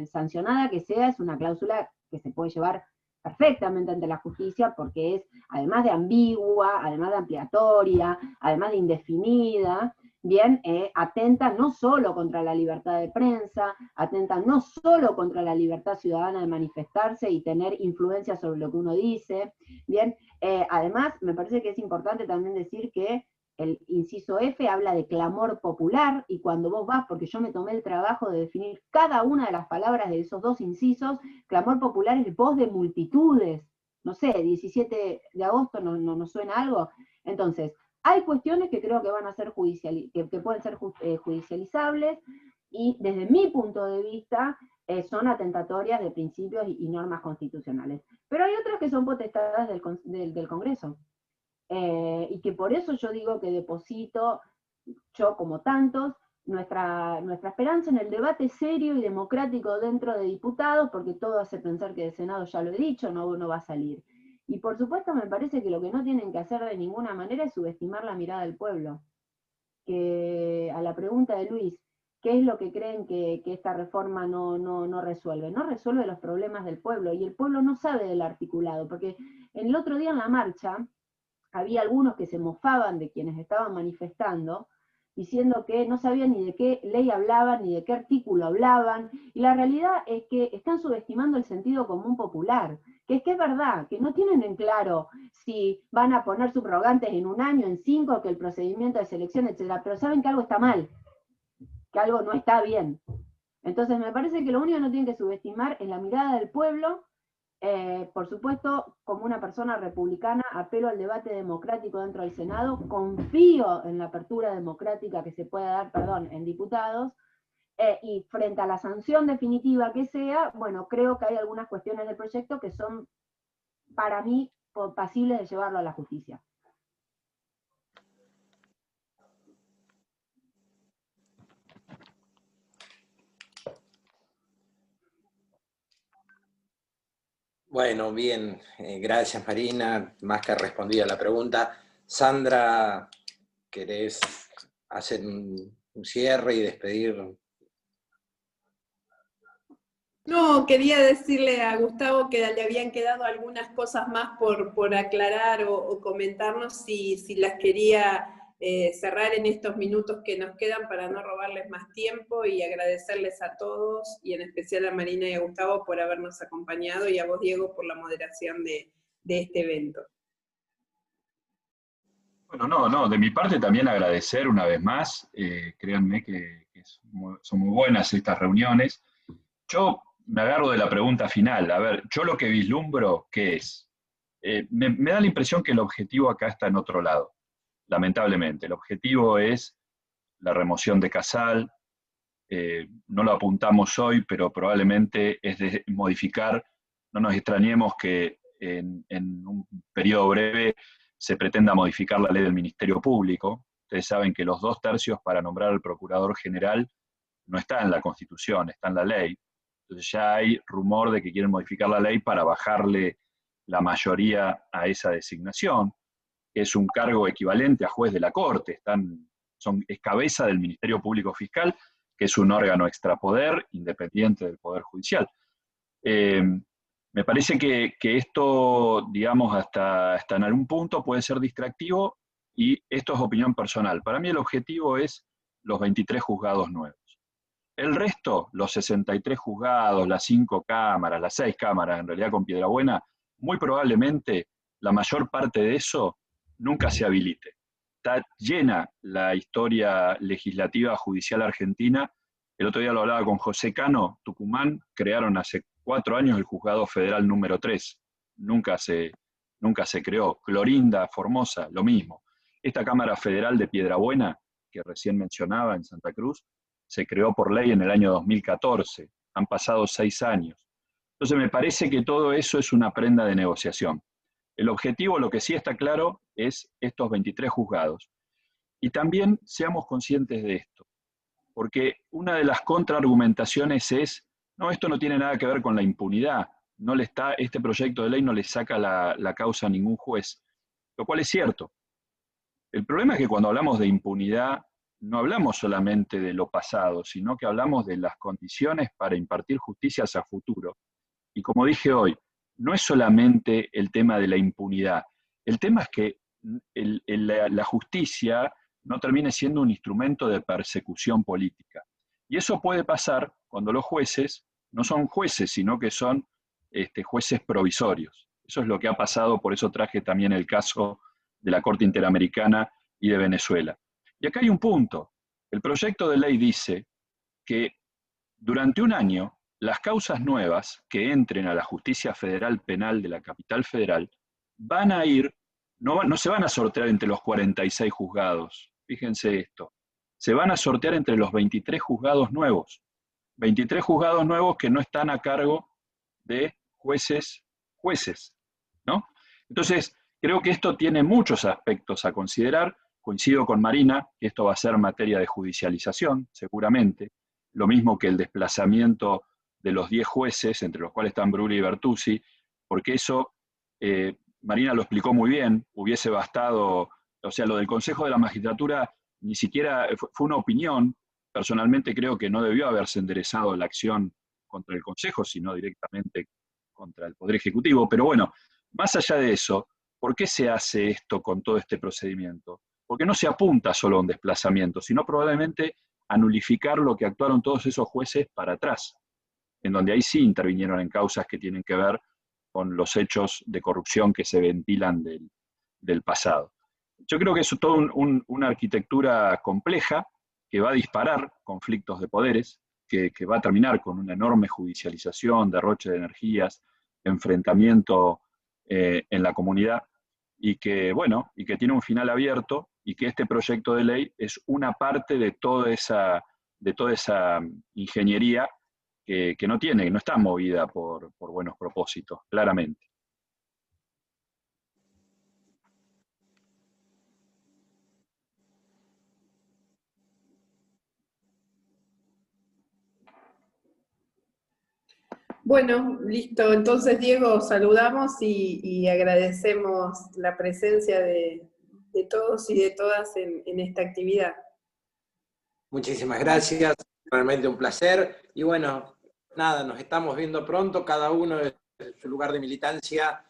sancionada que sea, es una cláusula que se puede llevar perfectamente ante la justicia, porque es, además de ambigua, además de ampliatoria, además de indefinida, bien, atenta no solo contra la libertad de prensa, atenta no solo contra la libertad ciudadana de manifestarse y tener influencia sobre lo que uno dice, bien, además me parece que es importante también decir que el inciso F habla de clamor popular, y cuando vos vas, porque yo me tomé el trabajo de definir cada una de las palabras de esos 2 incisos, clamor popular es voz de multitudes, no sé, 17 de agosto no suena algo. Entonces, hay cuestiones que creo que van a ser que pueden ser judicializables, y desde mi punto de vista son atentatorias de principios y normas constitucionales. Pero hay otras que son potestades del Congreso. Y que por eso yo digo que deposito, yo como tantos, nuestra esperanza en el debate serio y democrático dentro de diputados, porque todo hace pensar que de Senado, ya lo he dicho, no va a salir. Y por supuesto me parece que lo que no tienen que hacer de ninguna manera es subestimar la mirada del pueblo. Que a la pregunta de Luis, ¿qué es lo que creen que esta reforma no resuelve? No resuelve los problemas del pueblo, y el pueblo no sabe del articulado, porque el otro día en la marcha había algunos que se mofaban de quienes estaban manifestando, diciendo que no sabían ni de qué ley hablaban, ni de qué artículo hablaban, y la realidad es que están subestimando el sentido común popular, que es verdad, que no tienen en claro si van a poner subrogantes en 1 año, en 5, que el procedimiento de selección, etc., pero saben que algo está mal, que algo no está bien. Entonces me parece que lo único que no tienen que subestimar es la mirada del pueblo. Por supuesto, como una persona republicana, apelo al debate democrático dentro del Senado, confío en la apertura democrática que se pueda dar, en diputados, y frente a la sanción definitiva que sea, bueno, creo que hay algunas cuestiones del proyecto que son, para mí, pasibles de llevarlo a la justicia. Bueno, bien, gracias Marina, más que respondida la pregunta. Sandra, ¿querés hacer un cierre y despedir? No, quería decirle a Gustavo que le habían quedado algunas cosas más por aclarar o comentarnos, si las quería cerrar en estos minutos que nos quedan para no robarles más tiempo, y agradecerles a todos, y en especial a Marina y a Gustavo por habernos acompañado, y a vos, Diego, por la moderación de este evento. Bueno, no, de mi parte también agradecer una vez más, créanme que son muy buenas estas reuniones. Yo me agarro de la pregunta final, a ver, yo lo que vislumbro, ¿qué es? Me da la impresión que el objetivo acá está en otro lado, lamentablemente. El objetivo es la remoción de Casal, no lo apuntamos hoy, pero probablemente es de modificar, no nos extrañemos que en un periodo breve se pretenda modificar la ley del Ministerio Público. Ustedes saben que los 2/3 para nombrar al Procurador General no está en la Constitución, está en la ley. Entonces ya hay rumor de que quieren modificar la ley para bajarle la mayoría a esa designación, que es un cargo equivalente a juez de la Corte, es cabeza del Ministerio Público Fiscal, que es un órgano extrapoder, independiente del Poder Judicial. Me parece que esto, digamos, hasta en algún punto puede ser distractivo, y esto es opinión personal. Para mí el objetivo es los 23 juzgados nuevos. El resto, los 63 juzgados, las 5 cámaras, las 6 cámaras, en realidad con Piedrabuena, muy probablemente la mayor parte de eso nunca se habilite. Está llena la historia legislativa judicial argentina. El otro día lo hablaba con José Cano. Tucumán crearon hace 4 años el juzgado federal número 3. Nunca se creó. Clorinda, Formosa, lo mismo. Esta Cámara Federal de Piedrabuena, que recién mencionaba en Santa Cruz, se creó por ley en el año 2014. Han pasado 6 años. Entonces me parece que todo eso es una prenda de negociación. El objetivo, lo que sí está claro, es estos 23 juzgados. Y también seamos conscientes de esto, porque una de las contraargumentaciones es, no, esto no tiene nada que ver con la impunidad, este proyecto de ley no le saca la causa a ningún juez, lo cual es cierto. El problema es que cuando hablamos de impunidad, no hablamos solamente de lo pasado, sino que hablamos de las condiciones para impartir justicia hacia futuro. Y como dije hoy, no es solamente el tema de la impunidad. El tema es que la justicia no termine siendo un instrumento de persecución política. Y eso puede pasar cuando los jueces no son jueces, sino que son jueces provisorios. Eso es lo que ha pasado, por eso traje también el caso de la Corte Interamericana y de Venezuela. Y acá hay un punto. El proyecto de ley dice que durante 1 año, las causas nuevas que entren a la Justicia Federal Penal de la Capital Federal van a ir, no se van a sortear entre los 46 juzgados, fíjense esto, se van a sortear entre los 23 juzgados nuevos. 23 juzgados nuevos que no están a cargo de jueces, ¿no? Entonces, creo que esto tiene muchos aspectos a considerar. Coincido con Marina, que esto va a ser materia de judicialización, seguramente, lo mismo que el desplazamiento de los 10 jueces, entre los cuales están Brulli y Bertuzzi, porque eso Marina lo explicó muy bien, hubiese bastado, o sea, lo del Consejo de la Magistratura ni siquiera fue una opinión. Personalmente creo que no debió haberse enderezado la acción contra el Consejo, sino directamente contra el Poder Ejecutivo. Pero bueno, más allá de eso, ¿por qué se hace esto con todo este procedimiento? Porque no se apunta solo a un desplazamiento, sino probablemente a nulificar lo que actuaron todos esos jueces para atrás, en donde ahí sí intervinieron en causas que tienen que ver con los hechos de corrupción que se ventilan del pasado. Yo creo que es toda una arquitectura compleja que va a disparar conflictos de poderes, que va a terminar con una enorme judicialización, derroche de energías, enfrentamiento en la comunidad, y que, bueno, y que tiene un final abierto, y que este proyecto de ley es una parte de toda esa ingeniería que no está movida por buenos propósitos, claramente. Bueno, listo. Entonces, Diego, saludamos y agradecemos la presencia de todos y de todas en esta actividad. Muchísimas gracias, realmente un placer. Y bueno, nada, nos estamos viendo pronto, cada uno en su lugar de militancia,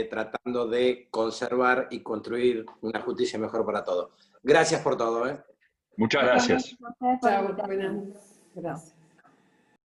tratando de conservar y construir una justicia mejor para todos. Gracias por todo. Muchas gracias. Chao, buenas. Gracias.